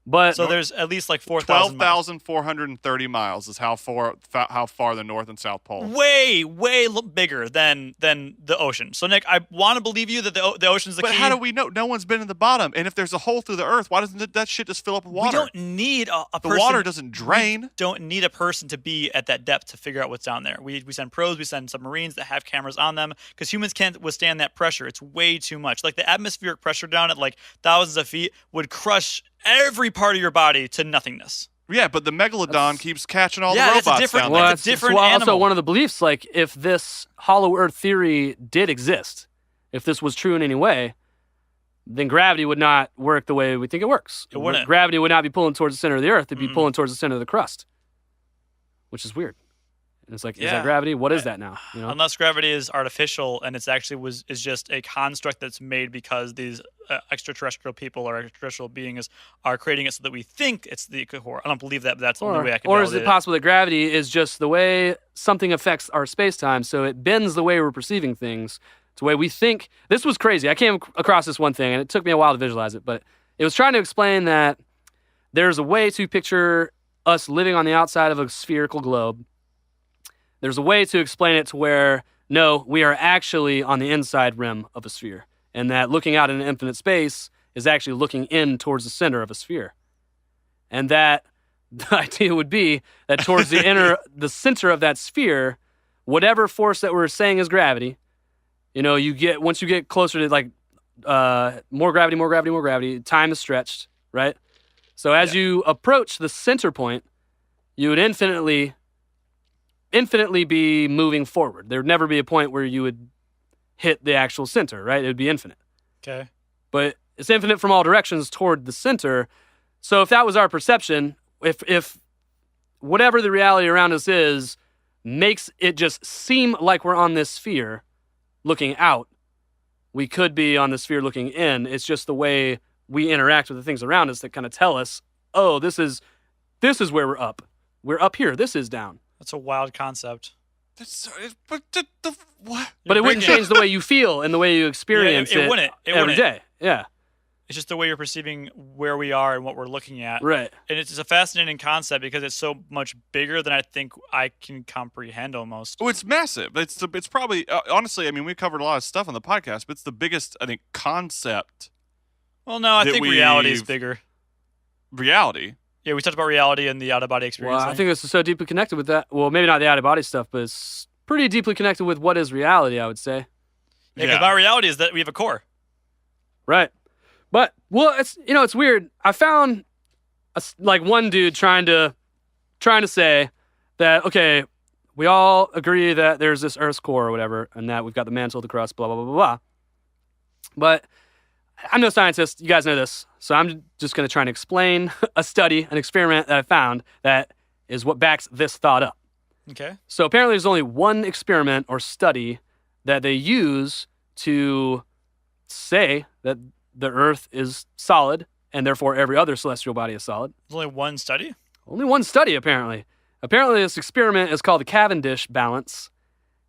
K: But
L: so there's at least like 4,000.
J: 12,430 miles is how far the North and South Pole.
L: Way bigger than the ocean. So Nick, I want to believe you that the ocean's the key.
J: But how do we know? No one's been in the bottom, and if there's a hole through the earth, why doesn't that shit just fill up with water?
L: We don't need a person.
J: The water doesn't drain.
L: We don't need a person to be at that depth to figure out what's down there. We send probes, we send submarines that have cameras on them because humans can't withstand that pressure. It's way too much. Like the atmospheric pressure down at like thousands of feet would crush every part of your body to nothingness.
J: Yeah, but the megalodon keeps catching all the robots
L: that's a different,
J: down there.
L: That's a different
K: animal.
L: animal.
K: Also, one of the beliefs, like if this hollow Earth theory did exist, if this was true in any way, then gravity would not work the way we think it works.
L: It wouldn't.
K: Gravity would not be pulling towards the center of the Earth; it'd be pulling towards the center of the crust, which is weird. And it's like, is that gravity? What is that now? You know?
L: Unless gravity is artificial and it's actually is just a construct that's made because these extraterrestrial people or extraterrestrial beings are creating it so that we think it's the core. I don't believe that, but that's the only way I can validate
K: Or is it possible that gravity is just the way something affects our space-time, so it bends the way we're perceiving things to the way we think? This was crazy. I came across this one thing, and it took me a while to visualize it, but it was trying to explain that there's a way to picture us living on the outside of a spherical globe. There's a way to explain it to where, no, we are actually on the inside rim of a sphere, and that looking out in infinite space is actually looking in towards the center of a sphere. And that the idea would be that towards the center of that sphere, whatever force that we're saying is gravity, once you get closer to like more gravity, time is stretched, right? So as you approach the center point, you would infinitely be moving forward. There would never be a point where you would hit the actual center, right? It would be infinite.
L: Okay.
K: But it's infinite from all directions toward the center. So if that was our perception, if whatever the reality around us is makes it just seem like we're on this sphere looking out, we could be on the sphere looking in. It's just the way we interact with the things around us that kind of tell us, oh, this is where we're up. We're up here. This is down.
L: That's a wild concept.
J: What?
K: But it wouldn't change the way you feel and the way you experience
L: it wouldn't.
K: every day. Yeah.
L: It's just the way you're perceiving where we are and what we're looking at.
K: Right.
L: And it's just a fascinating concept because it's so much bigger than I think I can comprehend almost.
J: Oh, it's massive. It's probably, honestly, I mean, we covered a lot of stuff on the podcast, but it's the biggest, I think, concept.
L: Well, no, I think reality is bigger.
J: Reality?
L: Yeah, we talked about reality and the out-of-body experience.
K: Well, I think this is so deeply connected with that. Well, maybe not the out-of-body stuff, but it's pretty deeply connected with what is reality, I would say.
L: Yeah, because my reality is that we have a core.
K: Right. But, well, it's weird. I found, one dude trying to say that, okay, we all agree that there's this Earth's core or whatever, and that we've got the mantle, the crust, blah, blah, blah, blah, blah. But I'm no scientist. You guys know this. So I'm just going to try and explain a study, an experiment that I found that is what backs this thought up.
L: Okay.
K: So apparently there's only one experiment or study that they use to say that the Earth is solid and therefore every other celestial body is solid.
L: There's only one study?
K: Only one study, apparently. Apparently this experiment is called the Cavendish balance,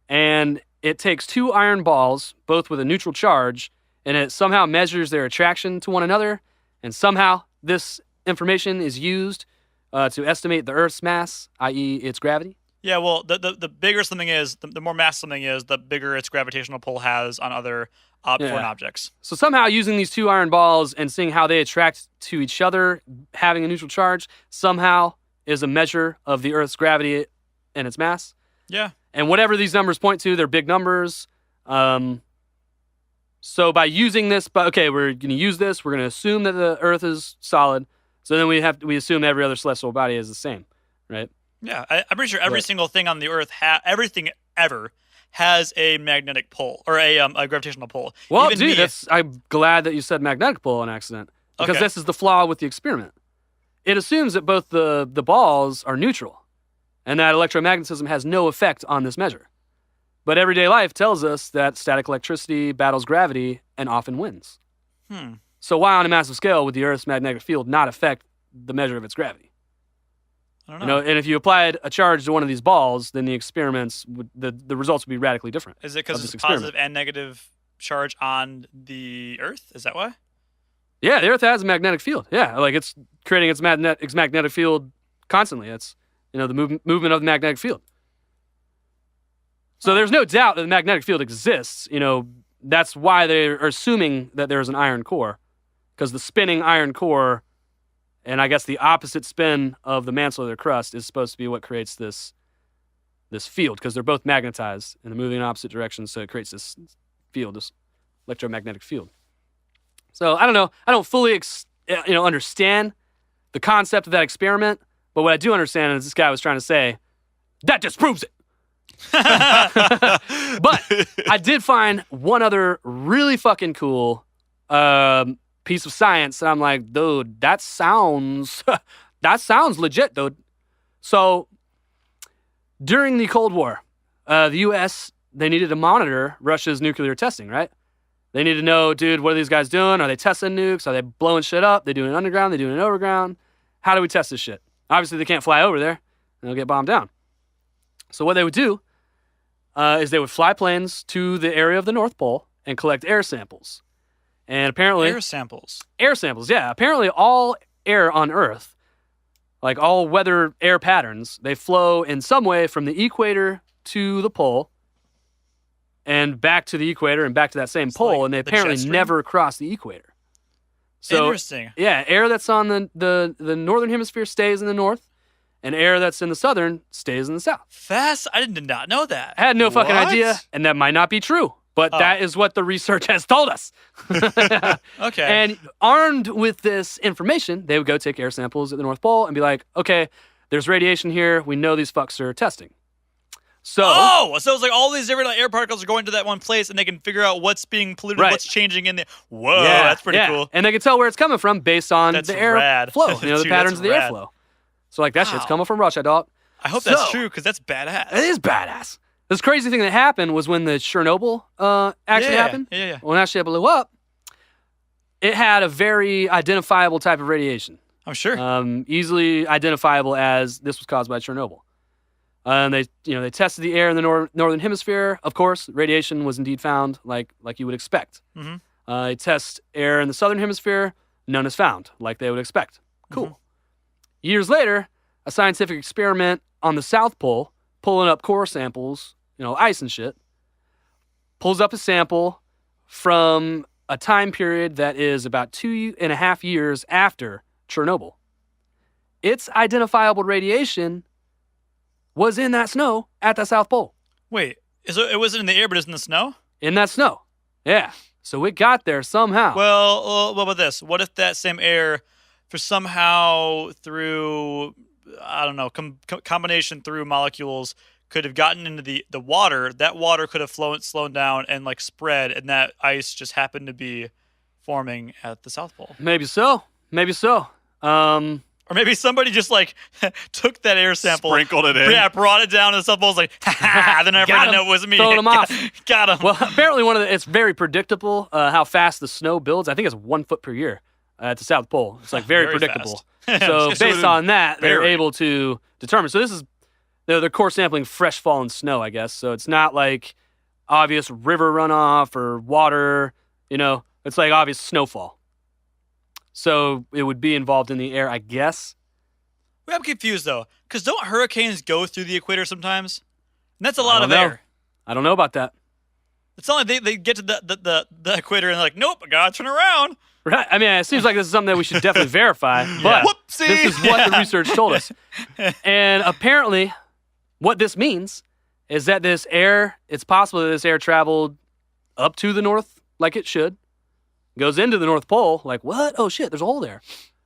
K: and it takes two iron balls, both with a neutral charge, and it somehow measures their attraction to one another, and somehow this information is used to estimate the Earth's mass, i.e. its gravity.
L: Yeah, well, the bigger something is, the more mass something is, the bigger its gravitational pull has on other foreign objects.
K: So somehow using these two iron balls and seeing how they attract to each other, having a neutral charge, somehow is a measure of the Earth's gravity and its mass.
L: Yeah.
K: And whatever these numbers point to, they're big numbers. So by using this, we're going to use this. We're going to assume that the Earth is solid. So then we assume every other celestial body is the same, right?
L: Yeah, I'm pretty sure every single thing on the Earth, everything ever, has a magnetic pull or a gravitational pull.
K: Well,
L: Even
K: dude, I'm glad that you said magnetic pull on accident. Because this is the flaw with the experiment. It assumes that both the balls are neutral and that electromagnetism has no effect on this measure. But everyday life tells us that static electricity battles gravity and often wins. So why on a massive scale would the Earth's magnetic field not affect the measure of its gravity?
L: I don't know.
K: And if you applied a charge to one of these balls, then the experiments the results would be radically different.
L: Is it because it's a positive and negative charge on the Earth? Is that why?
K: Yeah, the Earth has a magnetic field. Yeah, like it's creating its magnetic field constantly. It's the movement of the magnetic field. So there's no doubt that the magnetic field exists. That's why they're assuming that there's an iron core, because the spinning iron core, and I guess the opposite spin of the mantle of their crust is supposed to be what creates this field, because they're both magnetized and they're moving in opposite directions, so it creates this field, this electromagnetic field. So I don't know. I don't fully understand the concept of that experiment, but what I do understand is this guy was trying to say that disproves it. But I did find one other really fucking cool piece of science, and I'm like, dude, that sounds legit, dude. So during the Cold War, the U.S. they needed to monitor Russia's nuclear testing, right? They need to know, dude, what are these guys doing? Are they testing nukes? Are they blowing shit up? They doing it underground? They doing it overground? How do we test this shit? Obviously, they can't fly over there, and they'll get bombed down. So what they would do is they would fly planes to the area of the North Pole and collect air samples. And apparently...
L: Air samples?
K: Air samples, yeah. Apparently all air on Earth, like all weather air patterns, they flow in some way from the equator to the pole and back to the equator and back to that same pole, and they apparently never cross the equator. So,
L: interesting.
K: Yeah, air that's on the northern hemisphere stays in the north, and air that's in the southern stays in the south.
L: Fast? I did not know that.
K: I had no fucking idea, and that might not be true, but that is what the research has told us.
L: Okay.
K: And armed with this information, they would go take air samples at the North Pole and be like, okay, there's radiation here. We know these fucks are testing. So
L: it's like all these different air particles are going to that one place, and they can figure out what's being polluted, what's changing in there. Whoa, that's pretty cool.
K: And they can tell where it's coming from based on the air flow, the
L: Dude,
K: patterns of the airflow. So like that shit's coming from Russia, dog.
L: I hope that's true, because that's badass.
K: It is badass. This crazy thing that happened was when the Chernobyl accident happened.
L: Yeah.
K: When that shit blew up, it had a very identifiable type of radiation.
L: I'm sure.
K: Easily identifiable as this was caused by Chernobyl. And they tested the air in the northern hemisphere. Of course, radiation was indeed found, like you would expect.
L: Mm-hmm.
K: They test air in the southern hemisphere. None is found, like they would expect. Cool.
L: Mm-hmm.
K: Years later, a scientific experiment on the South Pole, pulling up core samples, ice and shit, pulls up a sample from a time period that is about 2.5 years after Chernobyl. Its identifiable radiation was in that snow at the South Pole.
L: Wait, so it wasn't in the air, but it's in the snow?
K: In that snow, yeah. So it got there somehow.
L: Well, what about this? What if that same air, for somehow through, I don't know, combination through molecules, could have gotten into the water? That water could have slowed down and spread, and that ice just happened to be forming at the South Pole.
K: Maybe so.
L: Or maybe somebody just took that air sample,
J: sprinkled it in.
L: Yeah, brought it down, and the South Pole's like, ha, then everybody know it was me.
K: Throwing them off.
L: Got him.
K: Well, apparently it's very predictable how fast the snow builds. I think it's 1 foot per year at the South Pole. It's very predictable. So based on that, they're able to determine. So this is they're core sampling fresh fallen snow, I guess. So it's not like obvious river runoff or water. It's like obvious snowfall. So it would be involved in the air, I guess.
L: Wait, I'm confused, though, because don't hurricanes go through the equator sometimes? And that's a lot of air.
K: I don't know about that.
L: It's not like they get to the equator and they're like, nope, I gotta turn around.
K: Right. I mean, it seems like this is something that we should definitely verify, but this is what the research told us. And apparently, what this means is that this air, it's possible that this air traveled up to the north like it should, goes into the North Pole, like, what? Oh, shit, there's a hole there.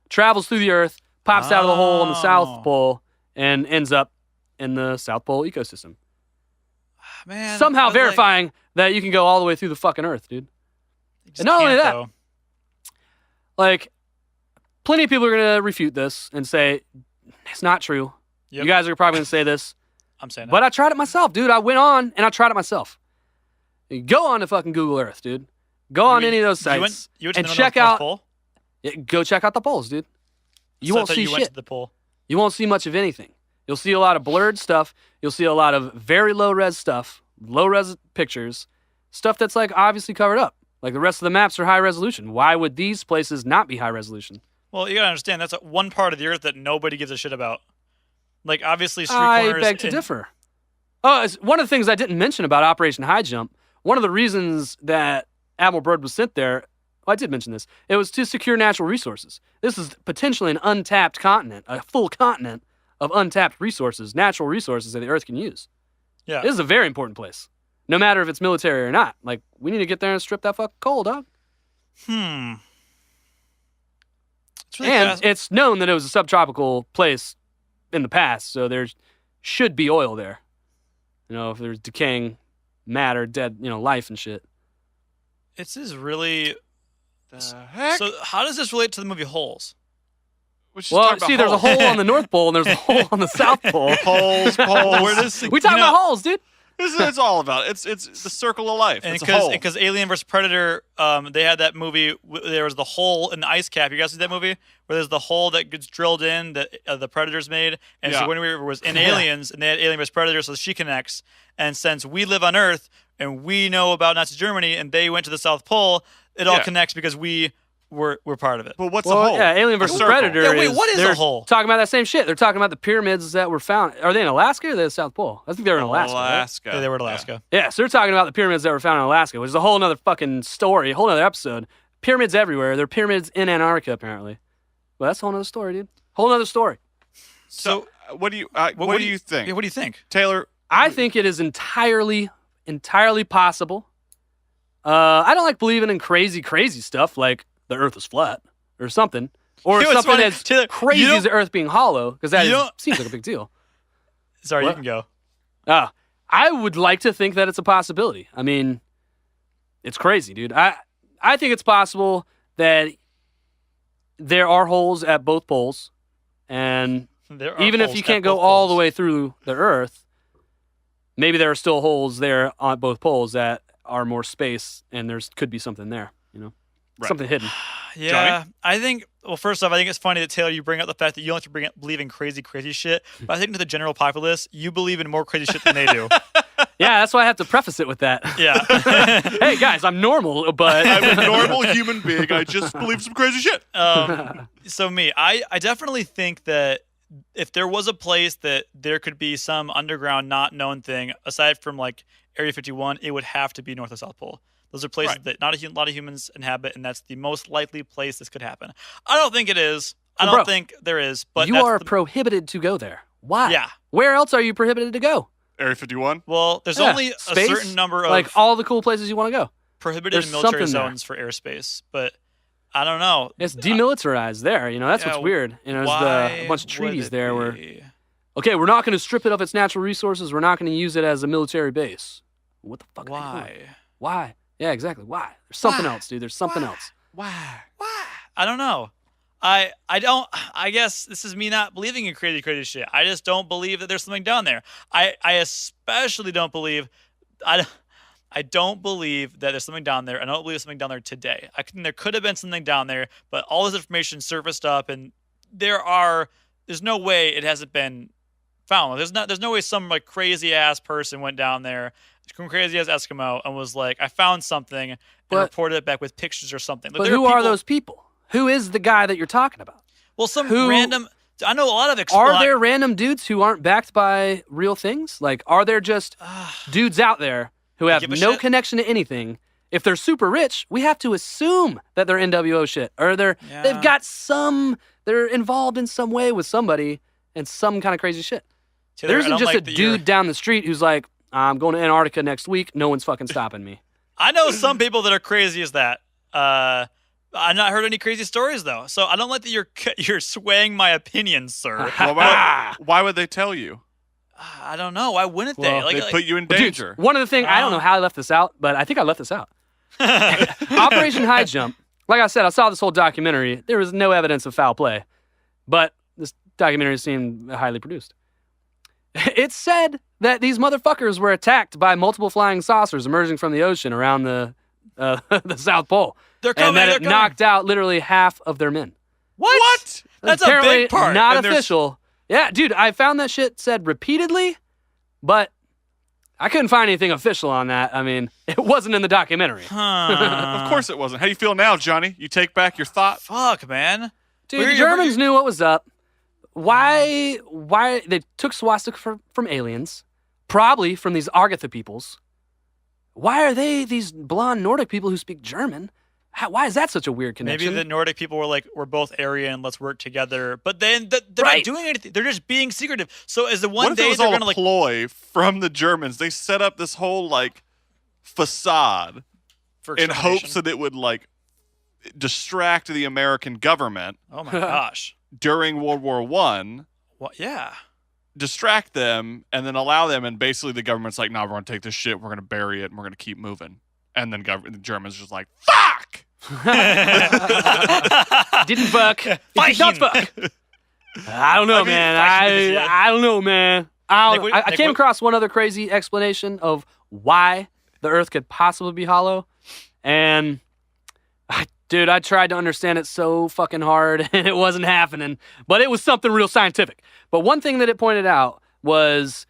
K: Travels through the Earth, pops out of the hole on the South Pole, and ends up in the South Pole ecosystem.
L: Man,
K: somehow verifying that you can go all the way through the fucking Earth, dude. And not only that, plenty of people are going to refute this and say, it's not true.
L: Yep.
K: You guys are probably going to say this.
L: I'm saying that.
K: But I tried it myself, dude. I went on and I tried it myself. Go on to fucking Google Earth, dude. Go on any of those sites
L: you went
K: and
L: to the
K: check
L: North
K: out.
L: Pole?
K: Yeah, go check out the poles, dude. You
L: So I
K: won't
L: thought
K: see
L: you
K: shit.
L: went to the pole.
K: You won't see much of anything. You'll see a lot of blurred stuff. You'll see a lot of very low-res stuff, low-res pictures, stuff that's like obviously covered up. Like the rest of the maps are high resolution. Why would these places not be high resolution?
L: Well, you gotta understand that's one part of the Earth that nobody gives a shit about. Like obviously, street
K: I
L: corners.
K: beg to differ. Oh, it's one of the things I didn't mention about Operation High Jump. One of the reasons that Admiral Byrd was sent there, well, I did mention this. It was to secure natural resources. This is potentially an untapped continent, a full continent of untapped resources, natural resources that the Earth can use.
L: Yeah.
K: This is a very important place, no matter if it's military or not. Like, we need to get there and strip that fucking coal, dog.
L: It's really
K: And
L: fast.
K: it's known that it was a subtropical place in the past, so there should be oil there. You know, if there's decaying matter, dead, life and shit.
L: This is really.
J: The heck?
L: So how does this relate to the movie Holes?
K: Well, see, there's a hole on the North Pole and there's a hole on the South Pole.
J: Poles. Where does
K: We talking about holes, dude.
J: It's all about it. It's the circle of life.
L: And
J: it's a hole.
L: because Alien vs Predator, they had that movie. There was the hole in the ice cap. You guys see that movie where there's the hole that gets drilled in that the Predators made, and
J: Yeah.
L: Sigourney Weaver was in Aliens, and they had Alien vs Predator, so she connects. And since we live on Earth and we know about Nazi Germany, and they went to the South Pole, it all connects because we're part of it.
J: But what's
K: Well,
J: the hole?
K: yeah, Alien vs.
J: A circle.
K: Predator.
L: Yeah, wait, what is
K: they're
L: a hole?
K: Talking about that same shit. They're talking about the pyramids that were found. Are they in Alaska or are they in the South Pole? I think they're in Alaska. Right?
J: Alaska.
L: Yeah, they were in Alaska.
K: Yeah, so they're talking about the pyramids that were found in Alaska, which is a whole other fucking story, a whole other episode. Pyramids everywhere. There are pyramids in Antarctica, apparently. Well, that's a whole other story, dude. Whole other story.
J: So, what do you what do you think?
L: Yeah, what do you think,
J: Taylor?
K: I think it is entirely possible. I don't like believing in crazy stuff like the Earth is flat or something, or
L: You know what's
K: something
L: funny?
K: as
L: Taylor,
K: crazy
L: you don't-
K: as the Earth being hollow, because that
L: you don't-
K: seems like a big deal.
L: Sorry,
K: What?
L: you can go.
K: I would like to think that it's a possibility. I mean, it's crazy, dude. I think it's possible that there are holes at both poles, and
L: There are
K: even if
L: holes
K: you
L: at
K: can't go
L: both
K: all the
L: poles.
K: way through the Earth, maybe there are still holes there on both poles that are more space, and could be something there,
J: Right.
K: something hidden.
L: Yeah, I think. Well, first off, I think it's funny that Taylor, you bring up the fact that you don't have to believe in crazy shit. But I think to the general populace, you believe in more crazy shit than they do.
K: Yeah, that's why I have to preface it with that.
L: Yeah.
K: Hey guys, I'm normal, but
J: I'm a normal human being. I just believe some crazy shit.
L: So I definitely think that if there was a place that there could be some underground, not known thing aside from like Area 51, it would have to be North or South Pole. Those are places that not a lot of humans inhabit, and that's the most likely place this could happen. I don't think it is. I don't think there is. But
K: you
L: that's
K: are
L: the-
K: prohibited to go there. Why?
L: Yeah.
K: Where else are you prohibited to go?
J: Area 51.
L: Well, there's
K: Yeah,
L: only
K: space,
L: a certain number of
K: like all the cool places you want to go.
L: prohibited
K: there's
L: military
K: something there.
L: zones for airspace, but I don't know.
K: It's demilitarized there. That's
L: Yeah,
K: what's weird. There's a bunch of treaties there where, okay, we're not going to strip it of its natural resources. We're not going to use it as a military base. What the fuck? Why? Yeah, exactly. Why? There's something else, dude. There's something else.
J: Why?
L: I don't know. I guess this is me not believing in crazy shit. I just don't believe that there's something down there. I especially don't believe I don't believe that there's something down there. I don't believe there's something down there today. I think there could have been something down there, but all this information surfaced up, and there's no way it hasn't been found. There's no way some like crazy ass person went down there, some crazy ass Eskimo, and was like, I found something, and reported it back with pictures or something.
K: But who are those people? Who is the guy that you're talking about?
L: Well, random. I know a lot of.
K: Are there random dudes who aren't backed by real things? Like, are there just dudes out there who have no connection to anything? If they're super rich, we have to assume that they're NWO shit, or they're involved in some way with somebody and some kind of crazy shit.
L: Taylor,
K: there isn't just
L: like
K: a dude down the street who's like, I'm going to Antarctica next week. No one's fucking stopping me.
L: I know some people that are crazy as that. I've not heard any crazy stories though, so I don't like that you're swaying my opinion, sir.
J: Well, why would they tell you?
L: I don't know. Why wouldn't they?
J: Well, they put you in danger.
K: Dude, one of the things, I don't know how I left this out, but I think I left this out. Operation High Jump. like I said, I saw this whole documentary. There was no evidence of foul play, but this documentary seemed highly produced. It said that these motherfuckers were attacked by multiple flying saucers emerging from the ocean around the South Pole.
L: They're coming.
K: And that
L: they're
K: it
L: coming.
K: knocked out literally half of their men.
L: What? That's
K: apparently
L: a big part.
K: Not
J: And there's-
K: official. Yeah, dude, I found that shit said repeatedly, but I couldn't find anything official on that. I mean, it wasn't in the documentary.
J: Of course it wasn't. How do you feel now, Johnny? You take back your thought?
L: Fuck, man.
K: Dude, the Germans knew what was up. Why they took swastika from aliens, probably from these Argatha peoples. Why are they these blonde Nordic people who speak German? Why is that such a weird connection?
L: Maybe the Nordic people were like, we're both Aryan, let's work together. But then they're not doing anything. They're just being secretive. So as the one
J: What if
L: day
J: it was
L: they're
J: all
L: going to
J: a
L: like
J: ploy from the Germans? They set up this whole like facade
L: for
J: in
L: extermination.
J: hopes that it would like distract the American government
L: Oh my gosh.
J: during World War I,
L: What? Yeah.
J: distract them, and then allow them. And basically, the government's like, "No, we're going to take this shit. We're going to bury it, and we're going to keep moving." And then the Germans just like, "Fuck."
K: Didn't fuck. It did not fuck. I don't know, man. I don't know, man. I came across one other crazy explanation of why the Earth could possibly be hollow, and dude, I tried to understand it so fucking hard, and it wasn't happening. But it was something real scientific. But one thing that it pointed out was,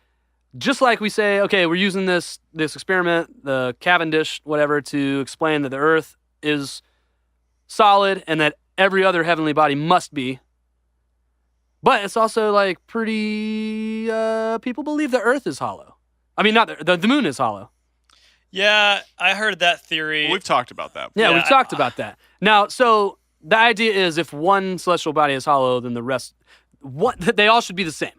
K: just like we say, okay, we're using this experiment, the Cavendish, whatever, to explain that the Earth is solid and that every other heavenly body must be. But it's also like pretty, people believe the Earth is hollow. I mean, not the moon is hollow.
L: Yeah, I heard that theory.
J: We've talked about that.
K: Yeah, we've talked about that. Now, so the idea is if one celestial body is hollow, then the rest, they all should be the same.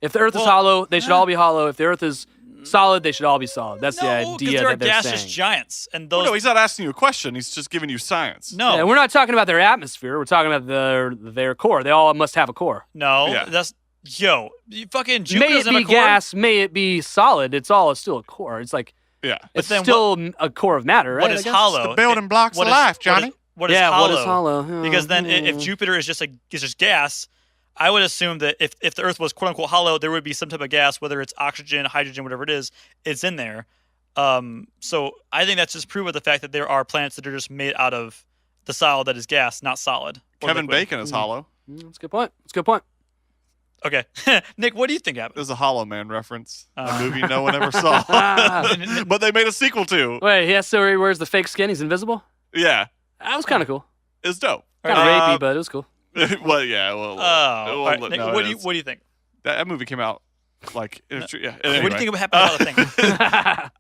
K: If the Earth is hollow, they should all be hollow. If the Earth is solid, they should all be solid. That's the idea
L: there are
K: that they're
L: gaseous
K: saying.
L: giants, and those.
J: No, he's not asking you a question. He's just giving you science.
L: No,
K: Yeah, we're not talking about their atmosphere. We're talking about their core. They all must have a core.
L: no,
J: Yeah.
L: that's you fucking
K: May
L: Jupiter
K: it
L: doesn't
K: be
L: have a core.
K: gas, may it be solid. It's still a core. It's like
J: Yeah.
K: it's
L: then
K: still a core of matter, right?
L: What
K: I
L: is
K: guess?
L: hollow?
J: The building blocks
L: What
J: of
L: is-
J: life, Johnny.
L: What is
K: Yeah,
L: hollow?
K: what is hollow?
L: Because then if Jupiter is just gas, I would assume that if the Earth was quote unquote hollow, there would be some type of gas, whether it's oxygen, hydrogen, whatever it is, it's in there. So I think that's just proof of the fact that there are planets that are just made out of the solid that is gas, not solid. or
J: Kevin
L: liquid.
J: Bacon is hollow.
K: That's a good point. That's a good point.
L: Okay, Nick, what do you think
J: It
L: happened?
J: was a Hollow Man reference, a movie no one ever saw, but they made a sequel to.
K: Wait, so he wears the fake skin. He's invisible.
J: Yeah,
K: That was kind of cool.
J: it's dope.
K: Kind of rapey, but it was cool.
J: Well, yeah. Well,
L: All right, Nick,
J: no,
L: what
J: it
L: do you think?
J: That movie came out like yeah.
L: What do you
J: Anyway.
L: think about happened about the thing?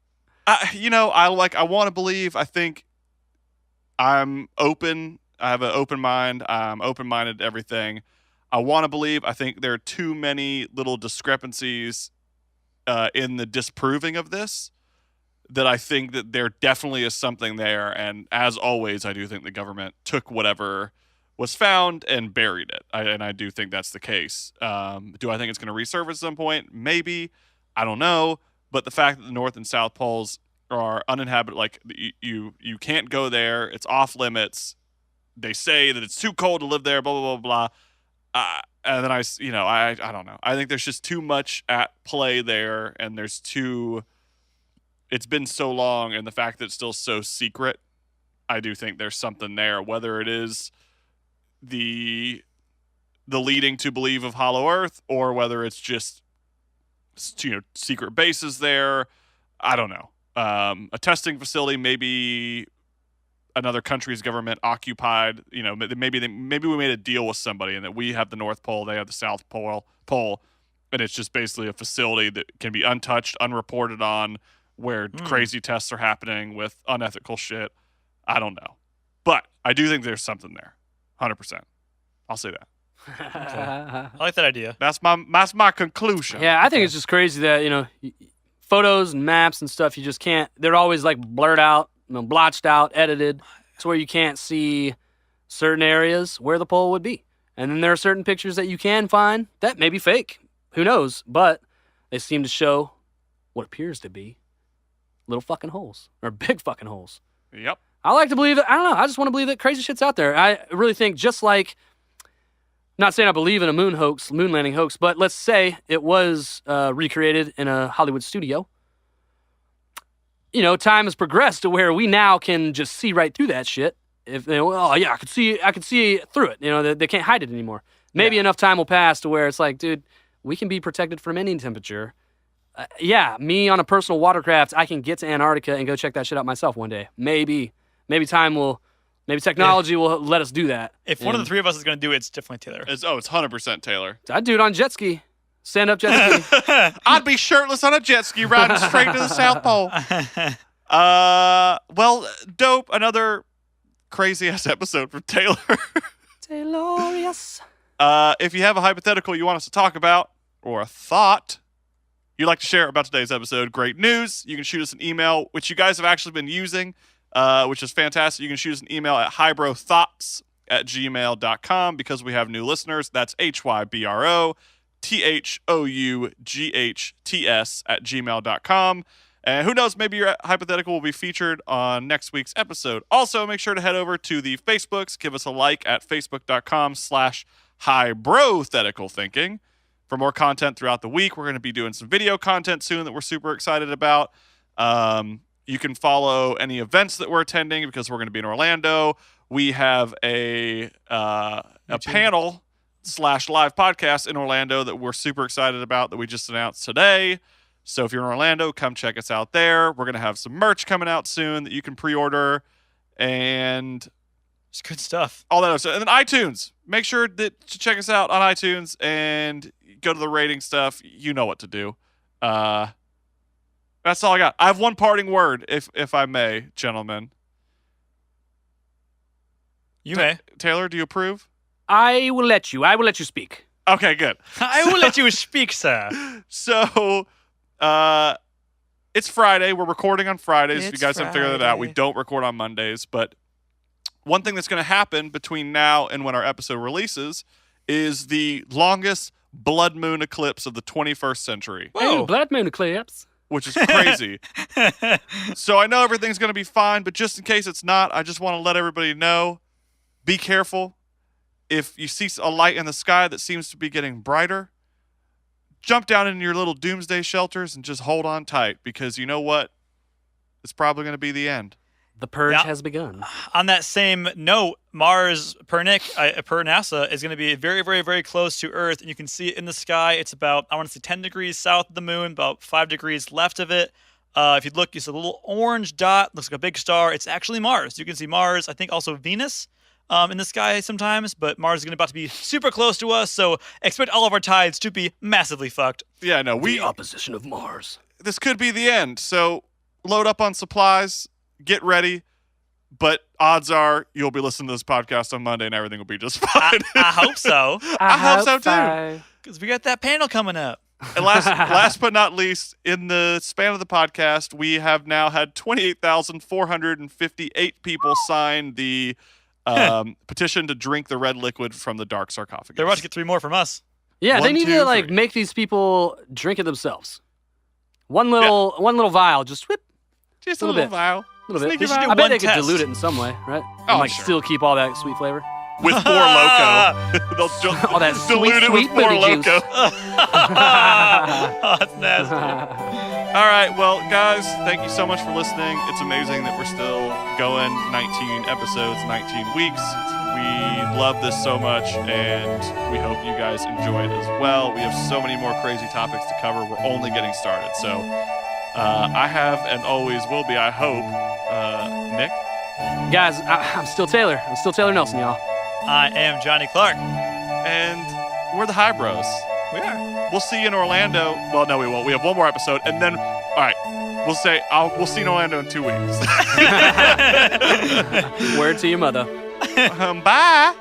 J: I want to believe. I think I'm open. I have an open mind. I'm open-minded to everything. I want to believe. I think there are too many little discrepancies in the disproving of this that I think that there definitely is something there. And as always, I do think the government took whatever was found and buried it. And I do think that's the case. Do I think it's going to resurface at some point? Maybe. I don't know. But the fact that the North and South poles are uninhabited, like you can't go there. It's off limits. They say that it's too cold to live there, blah, blah, blah, blah. And then I don't know. I think there's just too much at play there. And it's been so long. And the fact that it's still so secret, I do think there's something there, whether it is the leading to believe of Hollow Earth or whether it's just secret bases there. I don't know. A testing facility, maybe another country's government occupied. Maybe we made a deal with somebody, and that we have the North Pole, they have the South Pole, and it's just basically a facility that can be untouched, unreported on, where crazy tests are happening with unethical shit. I don't know, but I do think there's something there, 100%. I'll say that.
L: I like that idea.
J: That's my conclusion.
K: Yeah, I think it's just crazy that, photos and maps and stuff, you just can't, they're always like blurred out, blotched out, edited, to where you can't see certain areas where the pole would be. And then there are certain pictures that you can find that may be fake. Who knows? But they seem to show what appears to be little fucking holes, or big fucking holes.
J: Yep.
K: I like to believe it. I don't know. I just want to believe that crazy shit's out there. I really think just like, not saying I believe in a moon landing hoax, but let's say it was recreated in a Hollywood studio. You know, time has progressed to where we now can just see right through that shit. If I could see through it. You know, they can't hide it anymore. Maybe enough time will pass to where it's like, dude, we can be protected from any temperature. Me on a personal watercraft, I can get to Antarctica and go check that shit out myself one day. Maybe technology will let us do that.
L: If one of the three of us is going to do it, it's definitely Taylor.
J: It's 100% Taylor.
K: I'd do it on jet ski. Stand-up jet ski.
J: I'd be shirtless on a jet ski riding straight to the South Pole. Well, dope. Another crazy-ass episode from Taylor.
K: Taylorious.
J: If you have a hypothetical you want us to talk about, or a thought you'd like to share about today's episode, great news. You can shoot us an email, which you guys have actually been using, which is fantastic. You can shoot us an email at hybrothoughts@gmail.com because we have new listeners. That's hybrothoughts@gmail.com. And who knows, maybe your hypothetical will be featured on next week's episode. Also, make sure to head over to the Facebooks. Give us a like at facebook.com/Hybrothetical Thinking. For more content throughout the week, we're going to be doing some video content soon that we're super excited about. You can follow any events that we're attending because we're going to be in Orlando. We have a panel / live podcast in Orlando that we're super excited about that we just announced today. So if you're in Orlando, come check us out there. We're going to have some merch coming out soon that you can pre-order. And
L: it's good stuff.
J: All that stuff. And then iTunes. Make sure to check us out on iTunes and go to the rating stuff. You know what to do. That's all I got. I have one parting word, if I may, gentlemen.
L: You may.
J: Taylor, do you approve?
K: I will let you speak.
J: Okay, good.
L: I will let you speak, sir.
J: So, it's Friday. We're recording on Fridays. If you guys haven't figured that out, we don't record on Mondays. But one thing that's going to happen between now and when our episode releases is the longest blood moon eclipse of the 21st century.
K: Whoa, blood moon eclipse.
J: Which is crazy. So I know everything's going to be fine, but just in case it's not, I just want to let everybody know, be careful. If you see a light in the sky that seems to be getting brighter, jump down in your little doomsday shelters and just hold on tight, because you know what? It's probably going to be the end.
K: The purge has begun.
L: On that same note, Mars, per NASA, is going to be very, very, very close to Earth, and you can see it in the sky. It's about, I want to say, 10 degrees south of the moon, about 5 degrees left of it. If you look, you see a little orange dot, looks like a big star. It's actually Mars. You can see Mars, I think also Venus in the sky sometimes, but Mars is about to be super close to us, so expect all of our tides to be massively fucked.
J: Yeah, no,
K: the opposition of Mars.
J: This could be the end, so load up on supplies. Get ready, but odds are you'll be listening to this podcast on Monday and everything will be just fine.
L: I hope so.
J: I hope so too.
L: Because we got that panel coming up.
J: And last but not least, in the span of the podcast, we have now had 28,458 people sign the petition to drink the red liquid from the dark sarcophagus.
L: They're about to get 3 more from us.
K: Yeah, they need to make these people drink it themselves. One little vial, just whip.
J: Just a little vial.
K: A little bit.
L: They should do
K: I bet they
L: test.
K: could dilute it in some way, right?
J: Oh,
K: And
J: sure.
K: still keep all that sweet flavor.
J: With Four Loko. They'll
K: all that
J: dilute it with
K: sweet
J: Four
K: booty juice.
J: Loko.
L: Oh, that's nasty.
J: All right, well, guys, thank you so much for listening. It's amazing that we're still going 19 episodes, 19 weeks. We love this so much, and we hope you guys enjoy it as well. We have so many more crazy topics to cover. We're only getting started. So I have and always will be, I hope, Nick?
K: Guys, I'm still Taylor. I'm still Taylor Nelson, y'all.
L: I am Johnny Clark.
J: And we're the Hybros.
L: We are.
J: We'll see you in Orlando. Well, no, we won't. We have one more episode, and then, all right, we'll see you in Orlando in 2 weeks.
K: Word to your mother.
J: Bye. Bye.